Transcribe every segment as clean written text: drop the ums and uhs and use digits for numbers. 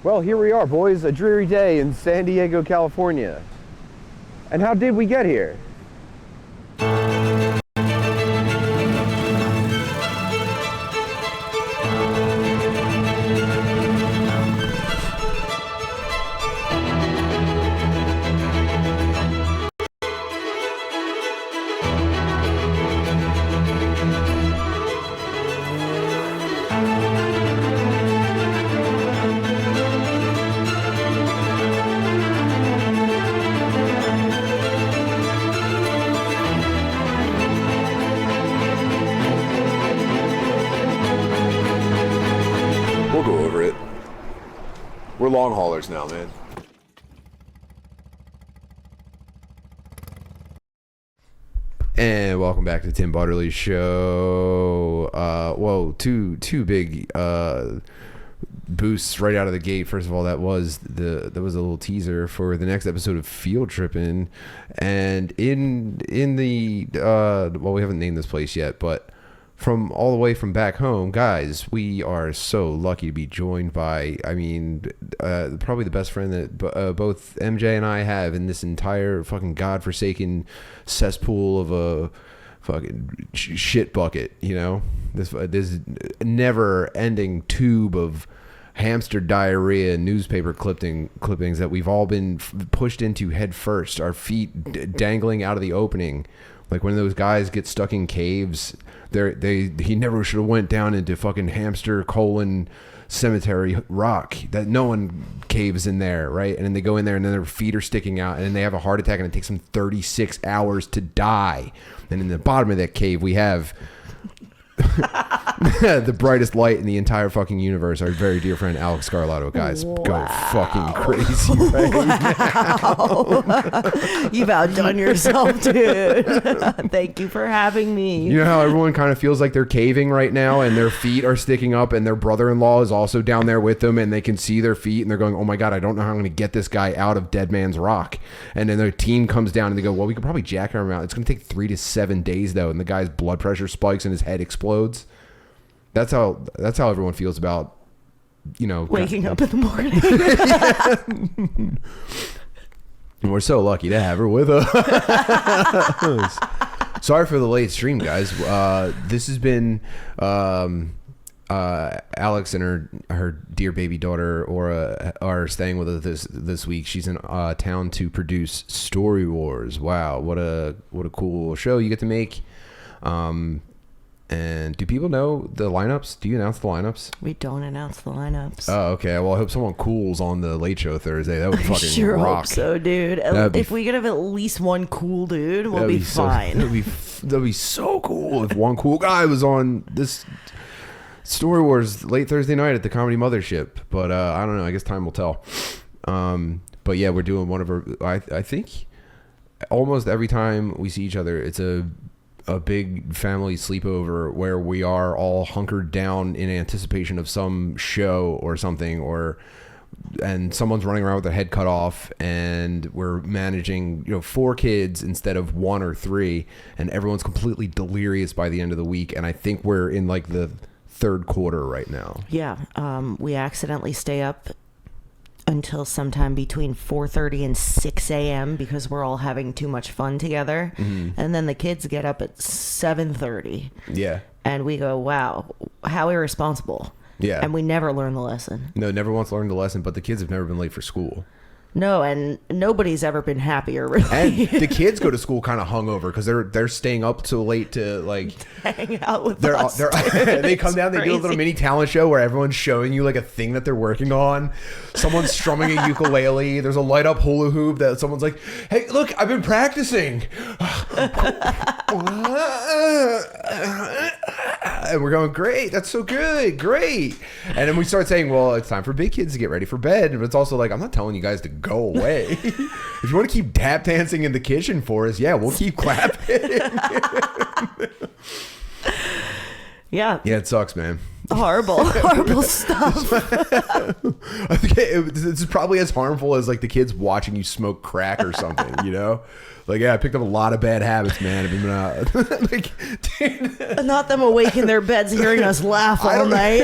Well, here we are, boys. A dreary day in San Diego, California. And how did we get here? We'll go over it. We're long haulers now, man. And welcome back to Tim Butterly's show. Whoa, two big boosts right out of the gate. First of all, that was a little teaser for the next episode of Field Trippin', and in the well, we haven't named this place yet, but from all the way from back home, guys, we are so lucky to be joined by, probably the best friend that both MJ and I have in this entire fucking godforsaken cesspool of a fucking shit bucket, you know? This never-ending tube of hamster diarrhea and newspaper clippings that we've all been pushed into head first, our feet dangling out of the opening. Like when those guys get stuck in caves, he never should have went down into fucking hamster cemetery rock. That no one caves in there, right? And then they go in there and then their feet are sticking out and then they have a heart attack and it takes them 36 hours to die. And in the bottom of that cave we have the brightest light in the entire fucking universe, our very dear friend Alex Scarlato. Guys, wow. Go fucking crazy right now. You've outdone yourself, dude. Thank you for having me. You know how everyone kind of feels like they're caving right now and their feet are sticking up and their brother-in-law is also down there with them and they can see their feet and they're going, oh my God, I don't know how I'm going to get this guy out of Dead Man's Rock. And then their team comes down and they go, well, we could probably jack him out. It's going to take 3 to 7 days though. And the guy's blood pressure spikes and his head explodes. That's how everyone feels about, you know, waking up in the morning. And we're so lucky to have her with us. Sorry for the late stream, guys. This has been Alex and her dear baby daughter Aura are staying with us this week. She's in town to produce Story Wars. Wow, what a cool show you get to make. And do people know the lineups? Do you announce the lineups? We don't announce the lineups. Oh, okay. Well, I hope someone cools on the Late Show Thursday. That would fucking sure rock. Hope so, dude. If we could have at least one cool dude, we'll be fine. That'd be so cool if one cool guy was on this Story Wars late Thursday night at the Comedy Mothership. But I don't know. I guess time will tell. But yeah, we're doing one of our. I think almost every time we see each other, it's a big family sleepover where we are all hunkered down in anticipation of some show or something, and someone's running around with their head cut off and we're managing 4 kids instead of 1 or 3 and everyone's completely delirious by the end of the week. And I think we're in like the 3rd quarter right now. Yeah. We accidentally stay up until sometime between 4:30 and 6 a.m. because we're all having too much fun together. Mm-hmm. And then the kids get up at 7:30. Yeah. And we go, wow, how irresponsible. Yeah. And we never learn the lesson. No, never once learned the lesson, but the kids have never been late for school. No, and nobody's ever been happier, really. And the kids go to school kind of hungover because they're staying up so late to like hang out with us. They come down, they do a little mini talent show where everyone's showing you like a thing that they're working on. Someone's strumming a ukulele. There's a light up hula hoop that someone's like, "Hey, look, I've been practicing." And we're going, great, that's so good, great. And then we start saying, well, it's time for big kids to get ready for bed. But it's also like, I'm not telling you guys to go away. If you want to keep tap dancing in the kitchen for us, yeah, we'll keep clapping. Yeah, it sucks, man. Horrible stuff. I think it's probably as harmful as like the kids watching you smoke crack or something, you know? Like, yeah, I picked up a lot of bad habits, man. I've been like, dude. Not them awake in their beds hearing us laugh all night.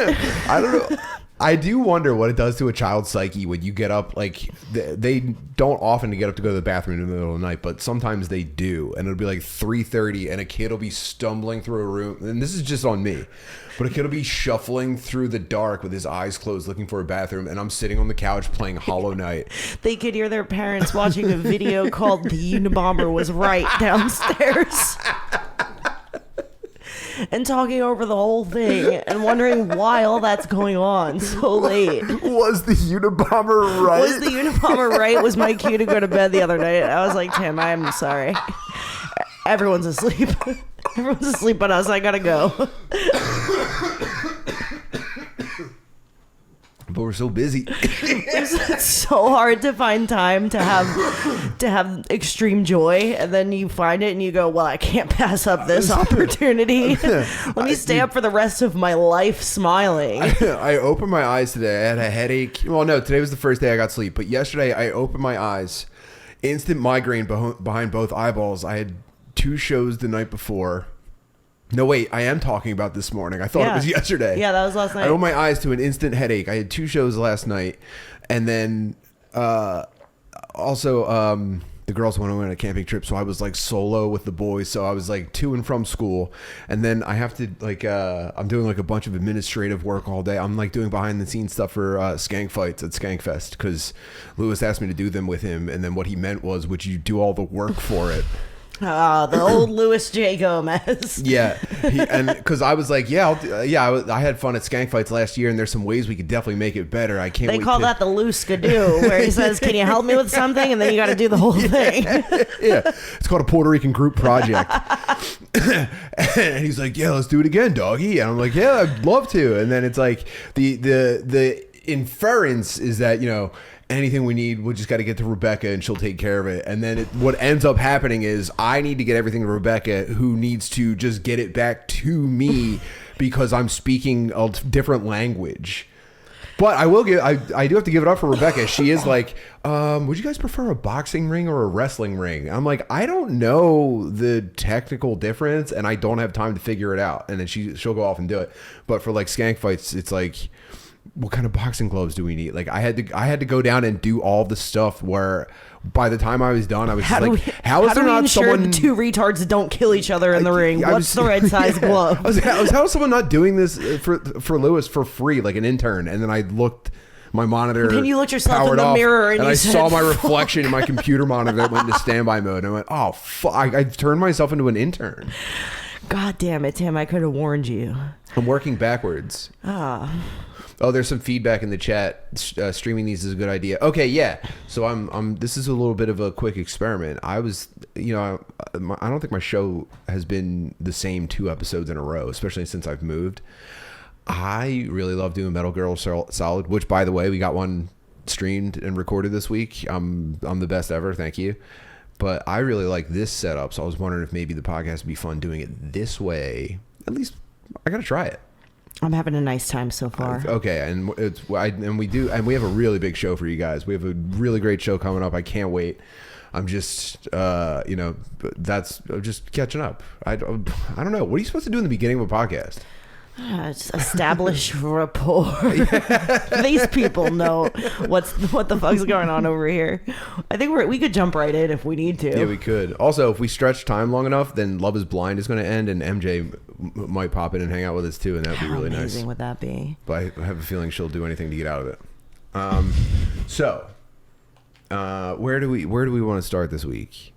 I don't know. I do wonder what it does to a child's psyche when you get up. Like they don't often get up to go to the bathroom in the middle of the night, but sometimes they do, and it'll be like 3:30, and a kid will be stumbling through a room, and this is just on me, but a kid will be shuffling through the dark with his eyes closed, looking for a bathroom, and I'm sitting on the couch playing Hollow Knight. They could hear their parents watching a video called "The Unabomber Was Right" downstairs. And talking over the whole thing and wondering why all that's going on so late. Was the Unabomber right? Was the Unabomber right? Was my cue to go to bed the other night. I was like, Tim, I'm sorry. Everyone's asleep. Everyone's asleep but us. I gotta go. But we're so busy. It's so hard to find time to have extreme joy, and then you find it and you go, well, I can't pass up this opportunity. Let me stay up for the rest of my life smiling. I opened my eyes today. I had a headache. Well, no, today was the first day I got sleep, but yesterday I opened my eyes, instant migraine behind both eyeballs. I had 2 shows the night before. No, wait, I am talking about this morning. I thought it was yesterday. Yeah, that was last night. I opened my eyes to an instant headache. I had 2 shows last night. And then also the girls went on a camping trip, so I was like solo with the boys. So I was like to and from school. And then I have to like, I'm doing like a bunch of administrative work all day. I'm like doing behind the scenes stuff for Skank Fights at Skankfest because Lewis asked me to do them with him. And then what he meant was, would you do all the work for it? The old Louis J. Gomez. Yeah, and because I was like, I had fun at Skank Fights last year, and there's some ways we could definitely make it better. I can't. They call that the loose skidoo, where he says, "Can you help me with something?" And then you got to do the whole thing. Yeah, it's called a Puerto Rican group project. And he's like, "Yeah, let's do it again, doggy." And I'm like, "Yeah, I'd love to." And then it's like the inference is that anything we need, we just got to get to Rebecca and she'll take care of it. And then what ends up happening is I need to get everything to Rebecca, who needs to just get it back to me because I'm speaking a different language. But I do have to give it up for Rebecca. She is like, would you guys prefer a boxing ring or a wrestling ring? I'm like, I don't know the technical difference and I don't have time to figure it out. And then she'll go off and do it. But for like Skank Fights, it's like, what kind of boxing gloves do we need? Like I had to go down and do all the stuff where by the time I was done, I was just like, how is there not someone... the 2 retards don't kill each other in the ring? What's the right size glove? How is someone not doing this for Lewis for free, like an intern? And then I looked, my monitor and you looked yourself in the off, mirror and I said, saw my reflection in my computer monitor that went into standby mode. And I went, oh, fuck. I turned myself into an intern. God damn it, Tim. I could have warned you. I'm working backwards. Oh, there's some feedback in the chat. Streaming these is a good idea. Okay, yeah. So I'm. This is a little bit of a quick experiment. I was, I don't think my show has been the same 2 episodes in a row, especially since I've moved. I really love doing Metal Girl Solid, which, by the way, we got one streamed and recorded this week. I'm the best ever. Thank you. But I really like this setup, so I was wondering if maybe the podcast would be fun doing it this way. At least I got to try it. I'm having a nice time so far. Okay, and we have a really big show for you guys. We have a really great show coming up. I can't wait. I'm just, I'm just catching up. I don't know. What are you supposed to do in the beginning of a podcast? Just establish rapport. These people know what the fuck's going on over here. I think we could jump right in if we need to. Yeah, we could. Also, if we stretch time long enough, then Love Is Blind is going to end, and MJ might pop in and hang out with us too, and that would be really nice. How amazing would that be? But I have a feeling she'll do anything to get out of it. Where do we want to start this week?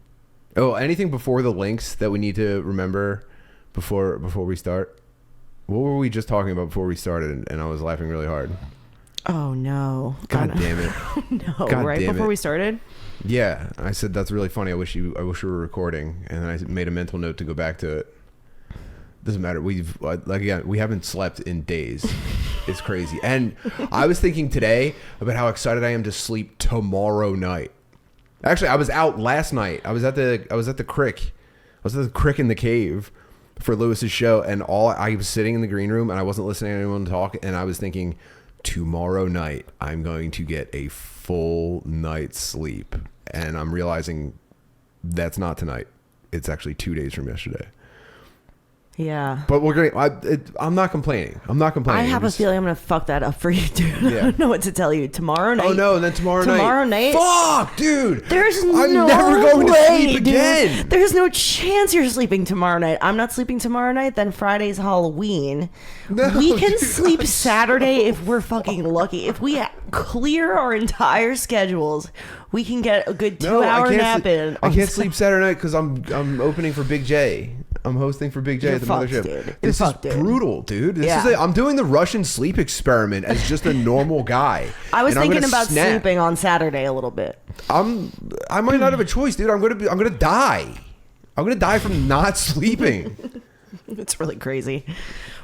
Oh, anything before the links that we need to remember before we start? What were we just talking about before we started? And I was laughing really hard. Oh no! God damn it! No! God right before we started. Yeah, I said that's really funny. I wish we were recording, and then I made a mental note to go back to it. Doesn't matter. We haven't slept in days. It's crazy. And I was thinking today about how excited I am to sleep tomorrow night. Actually, I was out last night. I was at the crick. I was at the crick in the cave for Lewis's show, and I was sitting in the green room and I wasn't listening to anyone talk, and I was thinking, tomorrow night I'm going to get a full night's sleep, and I'm realizing that's not tonight. It's actually 2 days from yesterday. Yeah. But we're gonna. I'm not complaining. I have a feeling I'm gonna fuck that up for you, dude. Yeah. I don't know what to tell you. Tomorrow night. Oh no! And then tomorrow night. Fuck, dude. I'm never going to sleep again. Dude. There's no chance you're sleeping tomorrow night. I'm not sleeping tomorrow night. Then Friday's Halloween. No, we can dude, sleep Saturday if we're fucking lucky. If we clear our entire schedules, we can get a good 2-hour nap in. I can't sleep Saturday night because I'm opening for Big J. I'm hosting for Big J You're at the fucked, mothership. dude. This is brutal, dude. I'm doing the Russian sleep experiment as just a normal guy. I was thinking about snap. sleeping on Saturday a little bit. I might not have a choice, dude. I'm gonna die. I'm gonna die from not sleeping. It's really crazy.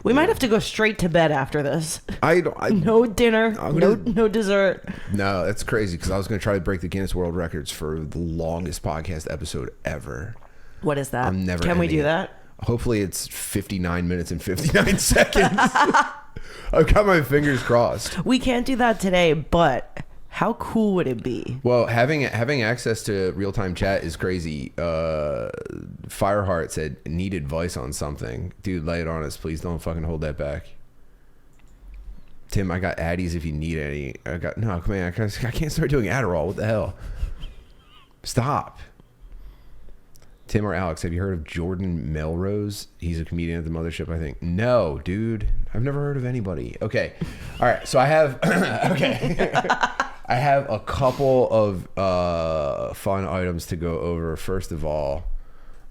We might have to go straight to bed after this. No dinner, no dessert. No, that's crazy because I was gonna try to break the Guinness World Records for the longest podcast episode ever. What is that? I'm never. Can we do it. that? Hopefully, it's 59 minutes and 59 seconds. I've got my fingers crossed. We can't do that today, but how cool would it be? Well, having access to real time chat is crazy. Fireheart said, "Need advice on something, dude. Lay it on us, please. Don't fucking hold that back." Tim, I got Addies if you need any. Come on, I can't start doing Adderall. What the hell? Stop. Tim or Alex, have you heard of Jordan Melrose? He's a comedian at the mothership, I think. No, dude. I've never heard of anybody. Okay. All right. So I have I have a couple of fun items to go over. First of all,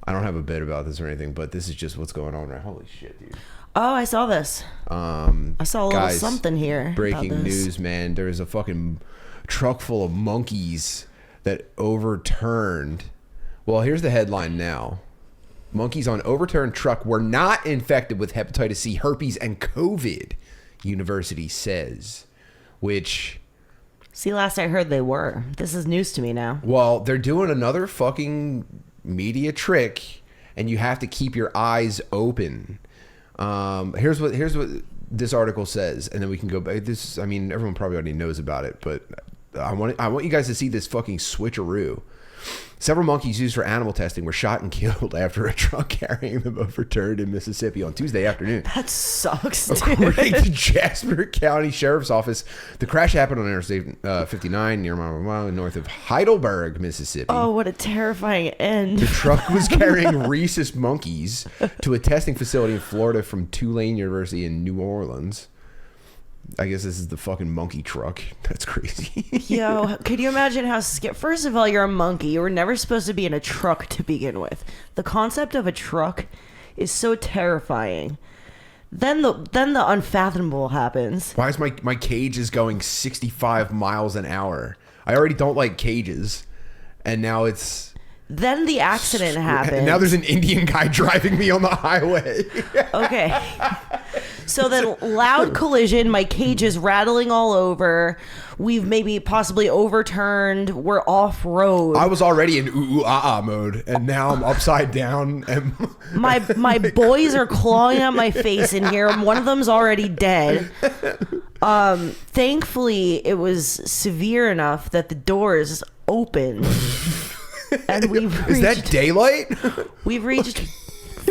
I don't have a bit about this or anything, but this is just what's going on right. Holy shit, dude. Oh, I saw this. I saw a little something here. Breaking news, man. There's a fucking truck full of monkeys that overturned. Well, here's the headline now. Monkeys on overturned truck were not infected with hepatitis C, herpes, and COVID, university says. Which... See, last I heard they were. This is news to me now. Well, they're doing another fucking media trick, and you have to keep your eyes open. Here's what this article says, and then we can go back. This, I mean, everyone probably already knows about it, but I want you guys to see this fucking switcheroo. Several monkeys used for animal testing were shot and killed after a truck carrying them overturned in Mississippi on Tuesday afternoon. That sucks, dude. According to Jasper County Sheriff's Office, the crash happened on Interstate 59 near north of Heidelberg, Mississippi. Oh, what a terrifying end. The truck was carrying rhesus monkeys to a testing facility in Florida from Tulane University in New Orleans. I guess this is the fucking monkey truck. That's crazy. Yo, could you imagine how First of all, you're a monkey. You were never supposed to be in a truck to begin with. The concept of a truck is so terrifying. Then the unfathomable happens. Why is my cage is going 65 miles an hour? I already don't like cages, and now it's... Then the accident happens. And now there's an Indian guy driving me on the highway. Okay. So then loud collision, my cage is rattling all over. We've maybe possibly overturned. We're off road. I was already in ooh-ah mode, and now I'm upside down. And my boys are clawing at my face in here. One of them's already dead. Thankfully, it was severe enough that the doors opened. And is that daylight? We've reached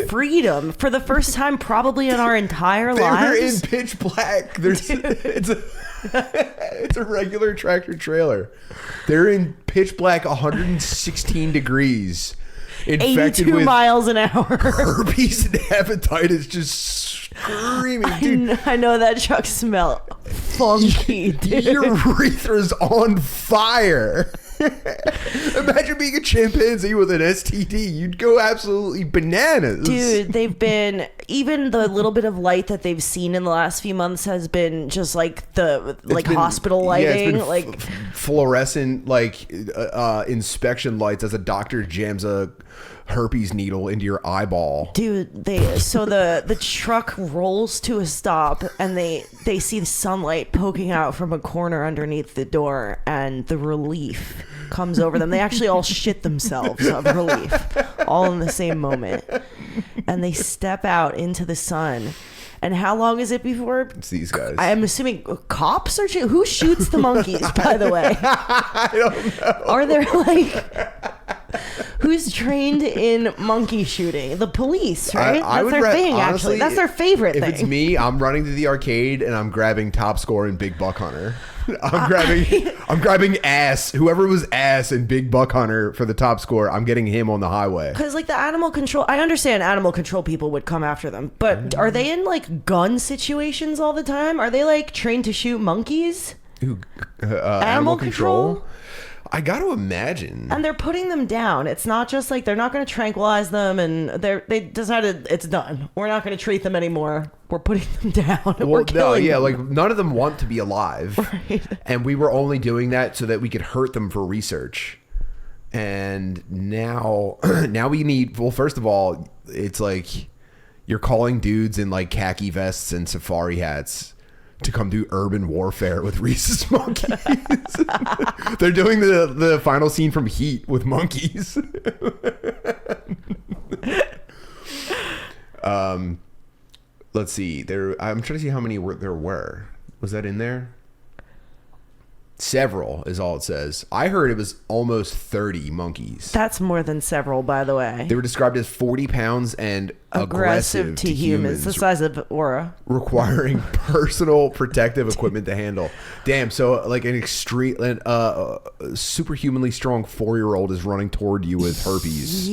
freedom for the first time probably in our entire lives. They're in pitch black. It's a regular tractor trailer. They're in pitch black, 116 degrees. Infected 82 with miles an hour. Herpes and hepatitis, just screaming, dude. I know that truck smell funky, dude. Your urethra's on fire. Imagine being a chimpanzee with an STD. You'd go absolutely bananas. Dude, they've been, even the little bit of light that they've seen in the last few months has been just like hospital lighting. Yeah, it's been fluorescent inspection lights as a doctor jams a herpes needle into your eyeball. Dude, the truck rolls to a stop and they see the sunlight poking out from a corner underneath the door, and the relief comes over them. They actually all shit themselves of relief all in the same moment, and they step out into the sun. And how long is it before? It's these guys. I am assuming cops are who shoots the monkeys, by the way? I don't know. Are there Who's trained in monkey shooting? The police, right? I That's their thing, honestly, actually. That's their favorite if thing. it's me, I'm running to the arcade and I'm grabbing Top Score and Big Buck Hunter. I'm grabbing ass. Whoever was ass in Big Buck Hunter for the top score, I'm getting him on the highway. Because like the animal control, I understand animal control people would come after them, but are they in like gun situations all the time? Are they like trained to shoot monkeys? Ooh, Animal control? I got to imagine. And they're putting them down. It's not just like they're not going to tranquilize them and they decided it's done. We're not going to treat them anymore. We're putting them down. And we're killing them. Like none of them want to be alive. Right. And we were only doing that so that we could hurt them for research. And now we need, well, first of all, it's like you're calling dudes in like khaki vests and safari hats to come do urban warfare with rhesus monkeys. They're doing the final scene from Heat with monkeys. Let's see. I'm trying to see how many there were. Was that in there? Several is all it says. I heard it was almost 30 monkeys. That's more than several, by the way. They were described as 40 pounds and aggressive to humans. The size of Aura. Requiring personal protective equipment to handle. Damn, so like an extreme, superhumanly strong 4-year-old is running toward you with herpes.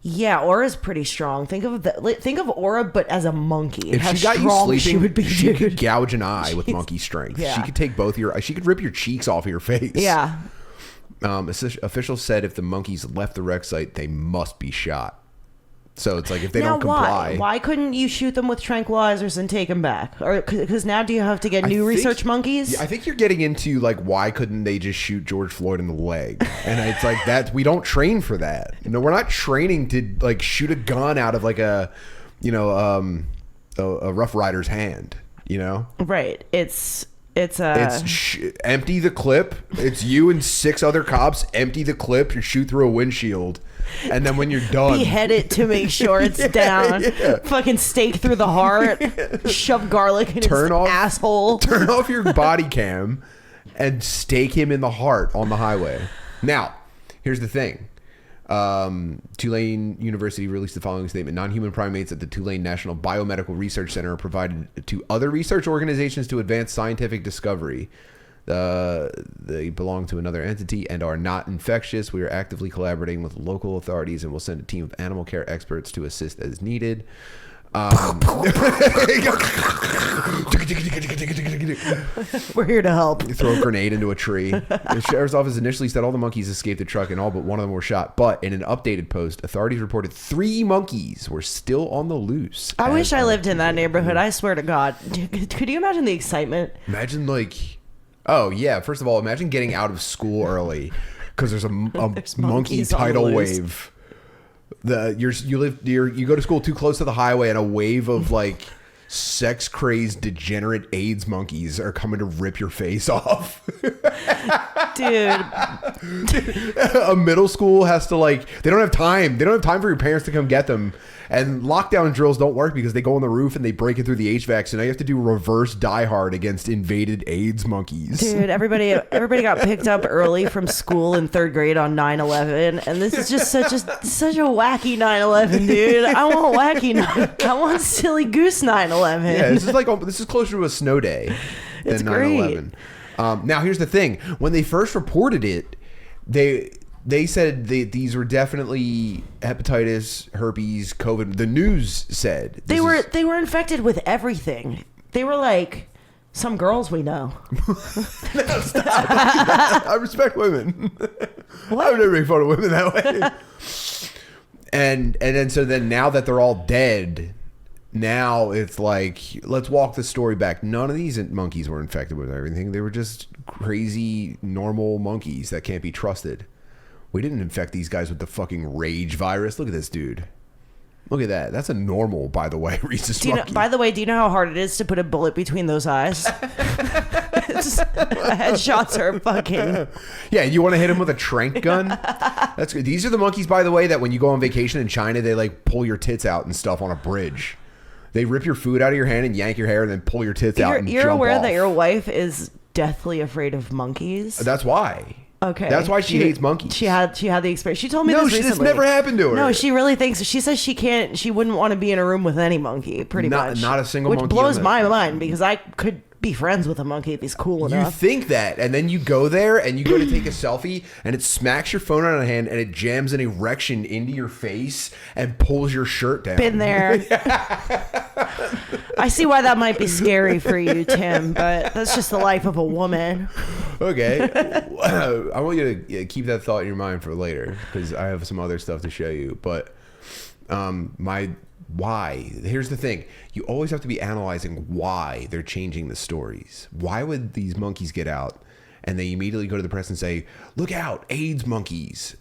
Yeah, Aura's pretty strong. Think of Aura, but as a monkey. If How she got you strong sleeping, she would be, she dude. could gouge an eye with monkey strength. Yeah. She could take she could rip your cheeks off of your face. Yeah. Officials said if the monkeys left the wreck site, they must be shot. So it's like if they don't comply. Why couldn't you shoot them with tranquilizers and take them back? Or because now do you have to get new research monkeys? Yeah, I think you're getting into like why couldn't they just shoot George Floyd in the leg? And it's like that we don't train for that. We're not training to like shoot a gun out of like a Rough Rider's hand. Right. It's empty the clip. It's you and 6 other cops. Empty the clip. You shoot through a windshield. And then when you're done, behead it to make sure it's down. Yeah. Fucking stake through the heart. Shove garlic in his asshole. Turn off your body cam and stake him in the heart on the highway. Now, here's the thing. Tulane University released the following statement. Non-human primates at the Tulane National Biomedical Research Center are provided to other research organizations to advance scientific discovery. They belong to another entity and are not infectious. We are actively collaborating with local authorities and will send a team of animal care experts to assist as needed. We're here to help. Throw a grenade into a tree. The sheriff's office initially said all the monkeys escaped the truck and all but one of them were shot. But in an updated post, authorities reported 3 monkeys were still on the loose. I wish I lived in that neighborhood. I swear to God. Could you imagine the excitement? Imagine like, oh yeah. First of all, imagine getting out of school early because there's a monkey tidal wave. You go to school too close to the highway and a wave of like sex crazed degenerate AIDS monkeys are coming to rip your face off. Dude, a middle school has to like they don't have time for your parents to come get them, and lockdown drills don't work because they go on the roof and they break it through the HVAC, so now you have to do reverse Die Hard against invaded AIDS monkeys. Dude, everybody got picked up early from school in 3rd grade on 9/11, and this is just such a wacky 9/11, dude. I want silly goose 9/11. Yeah, this is closer to a snow day than 9/11. Now here's the thing: when they first reported it, they said these were definitely hepatitis, herpes, COVID. The news said they were infected with everything. They were like some girls we know. No, stop. I respect women. What? I would never make fun of women that way. And then now that they're all dead. Now it's like, let's walk the story back. None of these monkeys were infected with everything. They were just crazy, normal monkeys that can't be trusted. We didn't infect these guys with the fucking rage virus. Look at this dude. Look at that. That's a normal, by the way, rhesus monkey. By the way, do you know how hard it is to put a bullet between those eyes? Headshots are fucking... Yeah, you want to hit him with a trank gun? That's good. These are the monkeys, by the way, that when you go on vacation in China, they like pull your tits out and stuff on a bridge. They rip your food out of your hand and yank your hair and then pull your tits out and You're jump aware off. that your wife is deathly afraid of monkeys? That's why. Okay. That's why she hates monkeys. She had the experience. She told me No, this this recently. never happened to her. No, she really thinks. She says she wouldn't want to be in a room with any monkey. Pretty much. Not a single which monkey. blows my mind because I could be friends with a monkey if he's cool You enough. think that, and then you go there and you go to take a selfie, and it smacks your phone out of hand, and it jams an erection into your face and pulls your shirt down. Been there. I see why that might be scary for you, Tim, but that's just the life of a woman. Okay. I want you to keep that thought in your mind for later because I have some other stuff to show you. But why? Here's the thing. You always have to be analyzing why they're changing the stories. Why would these monkeys get out and they immediately go to the press and say, look out, AIDS monkeys,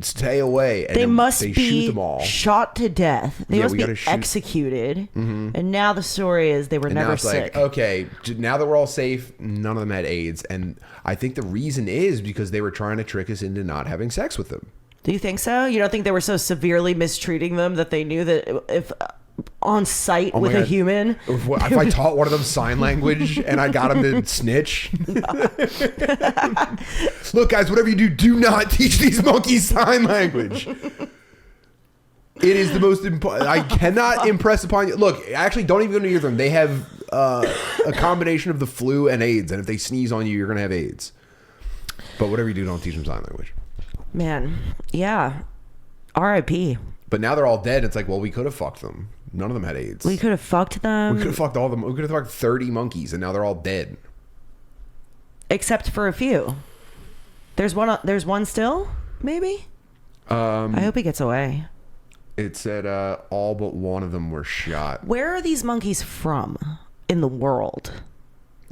stay away. And They must shoot be them all. shot to death. They Yeah, must we be gotta shoot- executed. And now the story is they were And now never it's sick. like, okay, now that we're all safe, none of them had AIDS. And I think the reason is because they were trying to trick us into not having sex with them. Do you think so? You don't think they were so severely mistreating them that they knew that if on site Oh my with a God. human, If I taught one of them sign language and I got them to snitch. Look, guys, whatever you do, do not teach these monkeys sign language. It is the most important. I cannot impress upon you. Look, actually, don't even go near them. They have a combination of the flu and AIDS. And if they sneeze on you, you're going to have AIDS. But whatever you do, don't teach them sign language. man, yeah, R.I.P. But now they're all dead. It's like, well, we could have fucked them. None of them had AIDS. We could have fucked them. We could have fucked all of them. We could have fucked 30 monkeys, and now they're all dead. Except for a few. There's one still, maybe. I hope he gets away. It said all but one of them were shot. Where are these monkeys from in the world?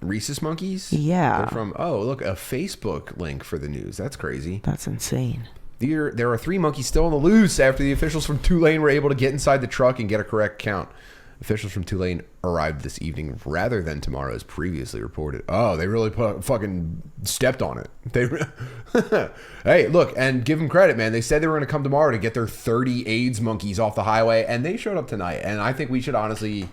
Rhesus monkeys? Yeah. They're from, oh, look, a Facebook link for the news. That's crazy. That's insane. There are 3 monkeys still on the loose after the officials from Tulane were able to get inside the truck and get a correct count. Officials from Tulane arrived this evening rather than tomorrow as previously reported. Oh, they really fucking stepped on it. They, hey, look, and give them credit, man. They said they were going to come tomorrow to get their 30 AIDS monkeys off the highway, and they showed up tonight. And I think we should honestly...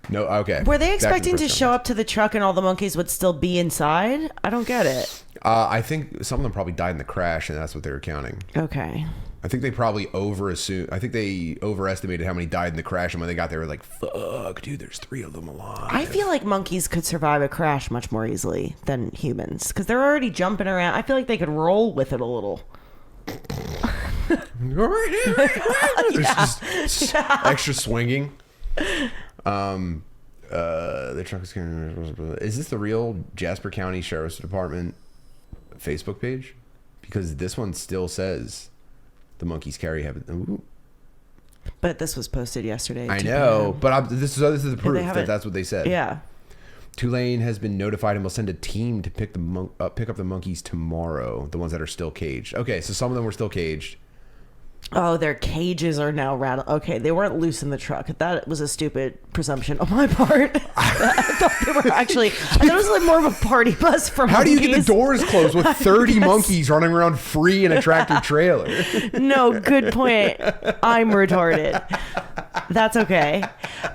No, okay. Were they expecting to show up to the truck and all the monkeys would still be inside? I don't get it. I think some of them probably died in the crash, and that's what they were counting. Okay. I think they probably overestimated how many died in the crash, and when they got there, they were like, fuck, dude, there's 3 of them alive. I feel like monkeys could survive a crash much more easily than humans because they're already jumping around. I feel like they could roll with it a little. There's just extra swinging. The truck is carrying. Is this the real Jasper County Sheriff's Department Facebook page? Because this one still says the monkeys carry heaven. But this was posted yesterday. I 2 know, p.m. but this is the proof have that it. that's what they said. Yeah. Tulane has been notified and will send a team to pick up the monkeys tomorrow. The ones that are still caged. Okay, so some of them were still caged. Oh, their cages are now rattled. Okay, they weren't loose in the truck. That was a stupid presumption on my part. I thought they were actually. I thought it was like more of a party bus for monkeys. How do you get the doors closed with 30 monkeys running around free in a tractor trailer? No, good point. I'm retarded. That's okay.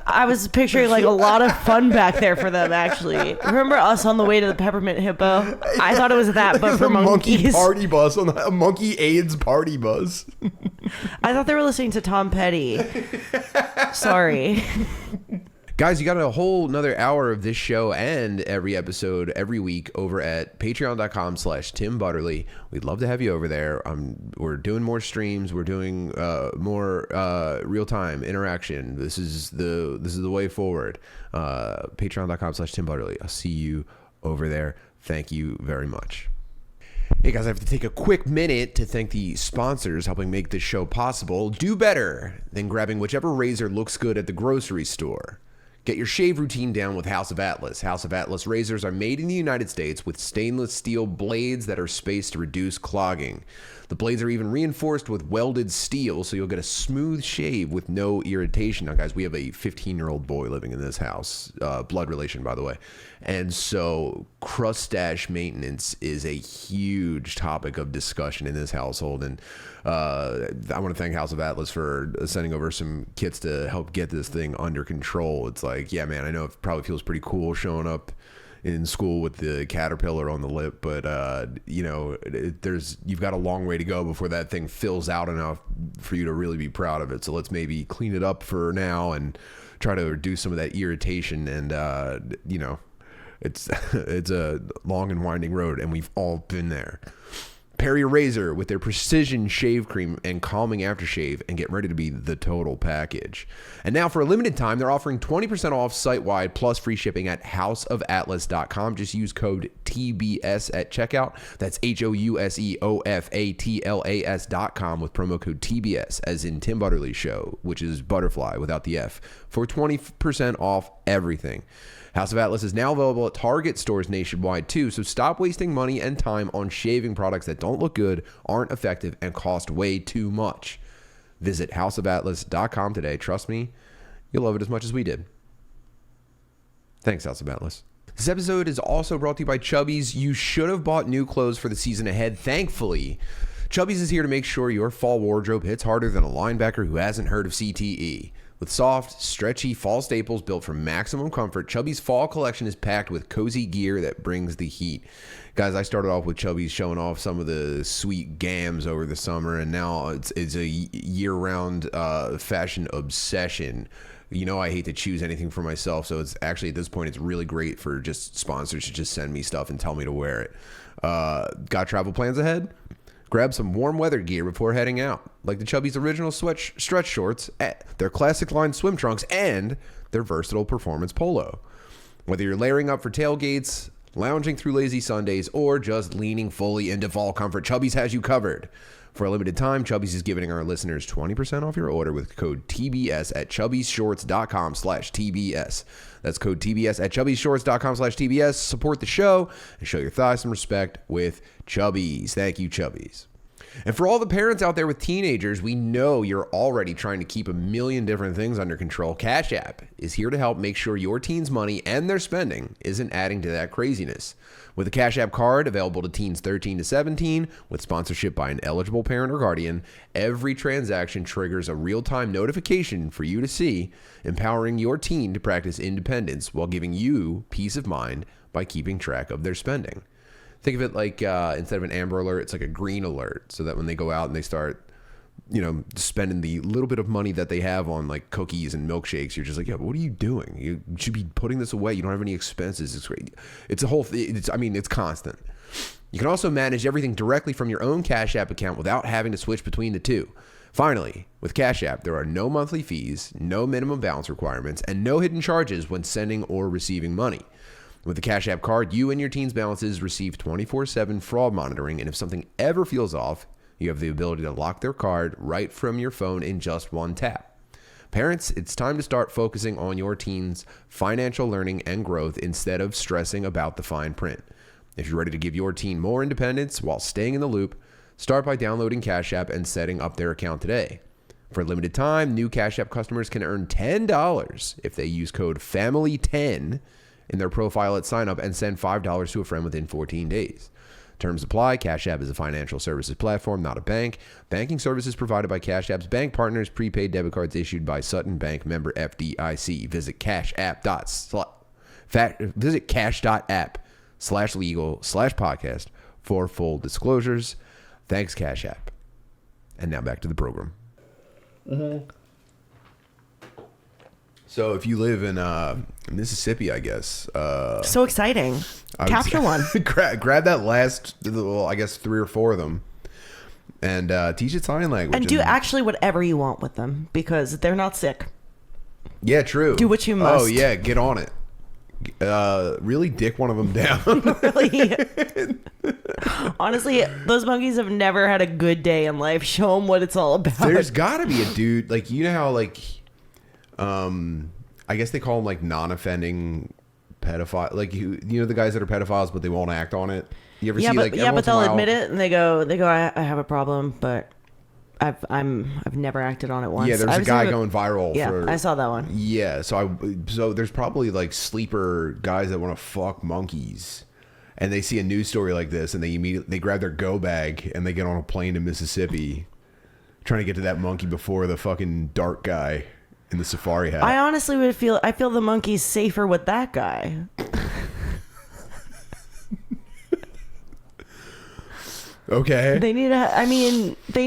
I was picturing like a lot of fun back there for them, actually. Remember us on the way to the Peppermint Hippo? I thought it was that, but It's for a monkey monkeys. party bus, a monkey AIDS party bus. I thought they were listening to Tom Petty. Sorry. Guys, you got a whole another hour of this show and every episode every week over at patreon.com/Tim Butterly. We'd love to have you over there. We're doing more streams. We're doing more real-time interaction. This is the way forward. Patreon.com/Tim Butterly. I'll see you over there. Thank you very much. Hey guys, I have to take a quick minute to thank the sponsors helping make this show possible. Do better than grabbing whichever razor looks good at the grocery store. Get your shave routine down with House of Atlas. House of Atlas razors are made in the United States with stainless steel blades that are spaced to reduce clogging. The blades are even reinforced with welded steel, so you'll get a smooth shave with no irritation. Now, guys, we have a 15-year-old boy living in this house, blood relation, by the way. And so crustache maintenance is a huge topic of discussion in this household. And I want to thank House of Atlas for sending over some kits to help get this thing under control. It's like, yeah, man, I know it probably feels pretty cool showing up in school with the caterpillar on the lip, but you've got a long way to go before that thing fills out enough for you to really be proud of it. So let's maybe clean it up for now and try to reduce some of that irritation. And it's a long and winding road, and we've all been there. Perry Razor with their precision shave cream and calming aftershave, and get ready to be the total package. And now for a limited time, they're offering 20% off site-wide plus free shipping at houseofatlas.com. Just use code TBS at checkout. That's HOUSEOFATLAS.com with promo code TBS, as in Tim Butterly's show, which is butterfly without the F, for 20% off everything. House of Atlas is now available at Target stores nationwide too, so stop wasting money and time on shaving products that don't look good, aren't effective, and cost way too much. Visit houseofatlas.com today. Trust me, you'll love it as much as we did. Thanks, House of Atlas. This episode is also brought to you by Chubbies. You should have bought new clothes for the season ahead. Thankfully, Chubbies is here to make sure your fall wardrobe hits harder than a linebacker who hasn't heard of CTE. With soft, stretchy fall staples built for maximum comfort, Chubby's fall collection is packed with cozy gear that brings the heat. Guys, I started off with Chubby's showing off some of the sweet gams over the summer, and now it's a year-round fashion obsession. You know, I hate to choose anything for myself, so it's actually, at this point, it's really great for just sponsors to just send me stuff and tell me to wear it. Got travel plans ahead? Grab some warm weather gear before heading out, like the Chubby's original stretch shorts, their classic line swim trunks, and their versatile performance polo. Whether you're layering up for tailgates, lounging through lazy Sundays, or just leaning fully into fall comfort, Chubby's has you covered. For a limited time, Chubby's is giving our listeners 20% off your order with code TBS at chubbysshorts.com/TBS. That's code TBS at chubbysshorts.com/TBS. Support the show and show your thighs some respect with Chubby's. Thank you, Chubby's. And for all the parents out there with teenagers, we know you're already trying to keep a million different things under control. Cash App is here to help make sure your teen's money and their spending isn't adding to that craziness. With a Cash App card available to teens 13 to 17, with sponsorship by an eligible parent or guardian, every transaction triggers a real-time notification for you to see, empowering your teen to practice independence while giving you peace of mind by keeping track of their spending. Think of it like instead of an amber alert, it's like a green alert, so that when they go out and they start, spending the little bit of money that they have on like cookies and milkshakes, you're just like, yeah, but what are you doing? You should be putting this away. You don't have any expenses. It's great. It's a whole. It's constant. You can also manage everything directly from your own Cash App account without having to switch between the two. Finally, with Cash App, there are no monthly fees, no minimum balance requirements, and no hidden charges when sending or receiving money. With the Cash App card, you and your teen's balances receive 24/7 fraud monitoring, and if something ever feels off, you have the ability to lock their card right from your phone in just one tap. Parents, it's time to start focusing on your teen's financial learning and growth instead of stressing about the fine print. If you're ready to give your teen more independence while staying in the loop, start by downloading Cash App and setting up their account today. For a limited time, new Cash App customers can earn $10 if they use code FAMILY10 in their profile at sign up and send $5 to a friend within 14 days. Terms apply. Cash App is a financial services platform, not a bank. Banking services provided by Cash App's bank partners. Prepaid debit cards issued by Sutton Bank, member FDIC. Visit cash.app/legal/podcast for full disclosures. Thanks, Cash App. And now back to the program. Mm-hmm. So if you live in Mississippi, I guess. So exciting. Capture one. grab that last, I guess 3 or 4 of them, and teach it sign language. And do actually whatever you want with them, because they're not sick. Yeah, true. Do what you must. Oh, yeah, get on it. Really dick one of them down. Really? Honestly, those monkeys have never had a good day in life. Show them what it's all about. There's got to be a dude, like, you know how, like... I guess they call them like non-offending pedophile, like the guys that are pedophiles but they won't act on it. You ever see like but they'll admit it and they go I have a problem, but I've never acted on it once. Yeah, there's a guy going viral. Yeah, I saw that one. Yeah, so there's probably like sleeper guys that want to fuck monkeys, and they see a news story like this and they grab their go bag and they get on a plane to Mississippi, trying to get to that monkey before the fucking dark guy in the safari hat. I honestly I feel the monkey's safer with that guy. Okay. They need they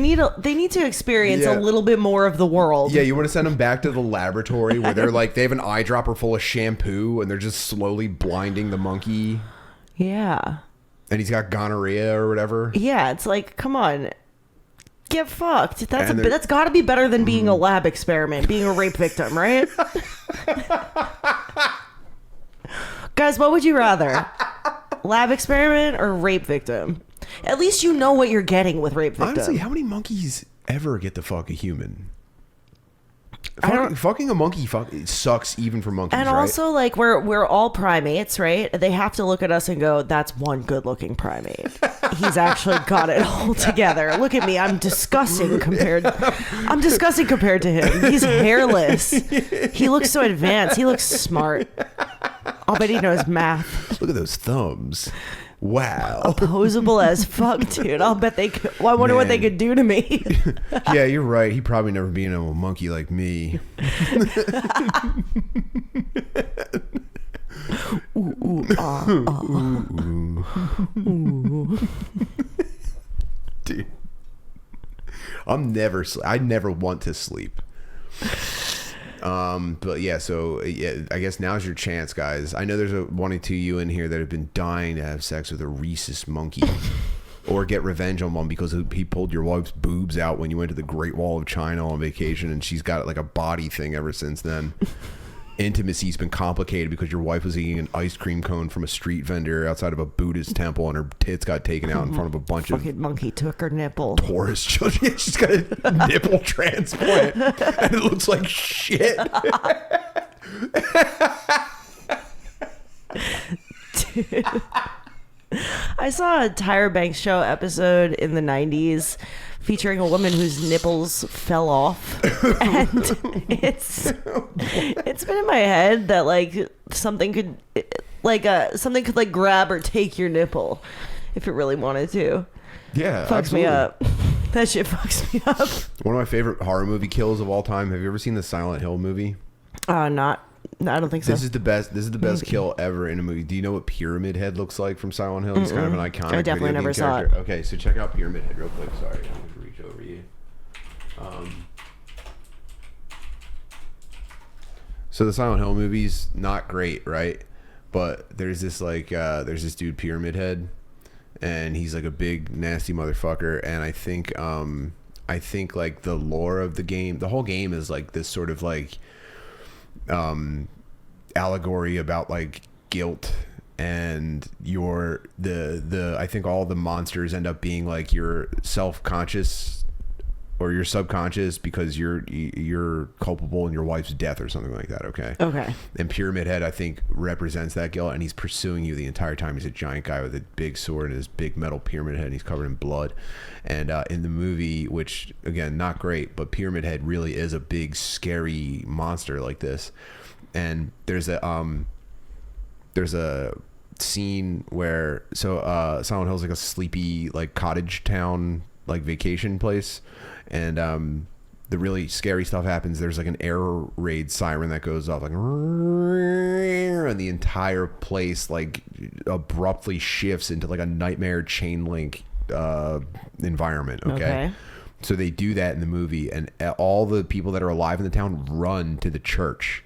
need to experience Yeah. a little bit more of the world. Yeah, you want to send them back to the laboratory where they're like, they have an eyedropper full of shampoo and they're just slowly blinding the monkey. Yeah. And he's got gonorrhea or whatever. Yeah, it's like, come on. Get fucked. And That's got to be better than being a lab experiment, being a rape victim, right? Guys, what would you rather? Lab experiment or rape victim? At least you know what you're getting with rape victim. Honestly, how many monkeys ever get to fuck a human? I don't- Fucking a monkey it sucks even for monkeys, And right? also, like, we're all primates, right? They have to look at us and go, "That's one good-looking primate. He's actually got it all together. Look at me. I'm disgusting compared to him. He's hairless. He looks so advanced. He looks smart. I'll bet he knows math. Look at those thumbs. Wow. Opposable as fuck, dude. I'll bet they could. Well, I wonder what they Man. could do to me." Yeah, you're right. He probably never been a monkey like me. Dude. I never want to sleep. But yeah, so yeah, I guess now's your chance, guys. I know there's one or two of you in here that have been dying to have sex with a rhesus monkey. Or get revenge on one because he pulled your wife's boobs out when you went to the Great Wall of China on vacation, and she's got like a body thing ever since then. Intimacy's been complicated because your wife was eating an ice cream cone from a street vendor outside of a Buddhist temple, and her tits got taken out in front of a bunch of Fucking monkey took her nipple. tourist children. She's got a nipple transplant, and it looks like shit. Dude. I saw a Tyra Banks show episode in the 90s featuring a woman whose nipples fell off. And it's been in my head that like something could like grab or take your nipple if it really wanted to. Yeah, Fucks absolutely. me up. That shit fucks me up. One of my favorite horror movie kills of all time. Have you ever seen the Silent Hill movie? I don't think so. This is the best kill ever in a movie. Do you know what Pyramid Head looks like from Silent Hill? He's kind of an iconic. I definitely video game never saw character. Okay, so check out Pyramid Head real quick. Sorry, I'm going to reach over you. So the Silent Hill movie's not great, right? But there's this dude Pyramid Head, and he's like a big nasty motherfucker. And I think like the lore of the game, the whole game is like this sort of like allegory about like guilt, and I think all the monsters end up being like your self-conscious or your subconscious because you're culpable in your wife's death or something like that. Okay. And Pyramid Head, I think, represents that guilt, and he's pursuing you the entire time. He's a giant guy with a big sword and his big metal pyramid head, and he's covered in blood. And in the movie, which again, not great, but Pyramid Head really is a big scary monster like this. And there's a scene where Silent Hill's like a sleepy like cottage town like vacation place, and the really scary stuff happens. There's like an air raid siren that goes off, like, and the entire place like abruptly shifts into like a nightmare chain link environment. Okay. So they do that in the movie, and all the people that are alive in the town run to the church.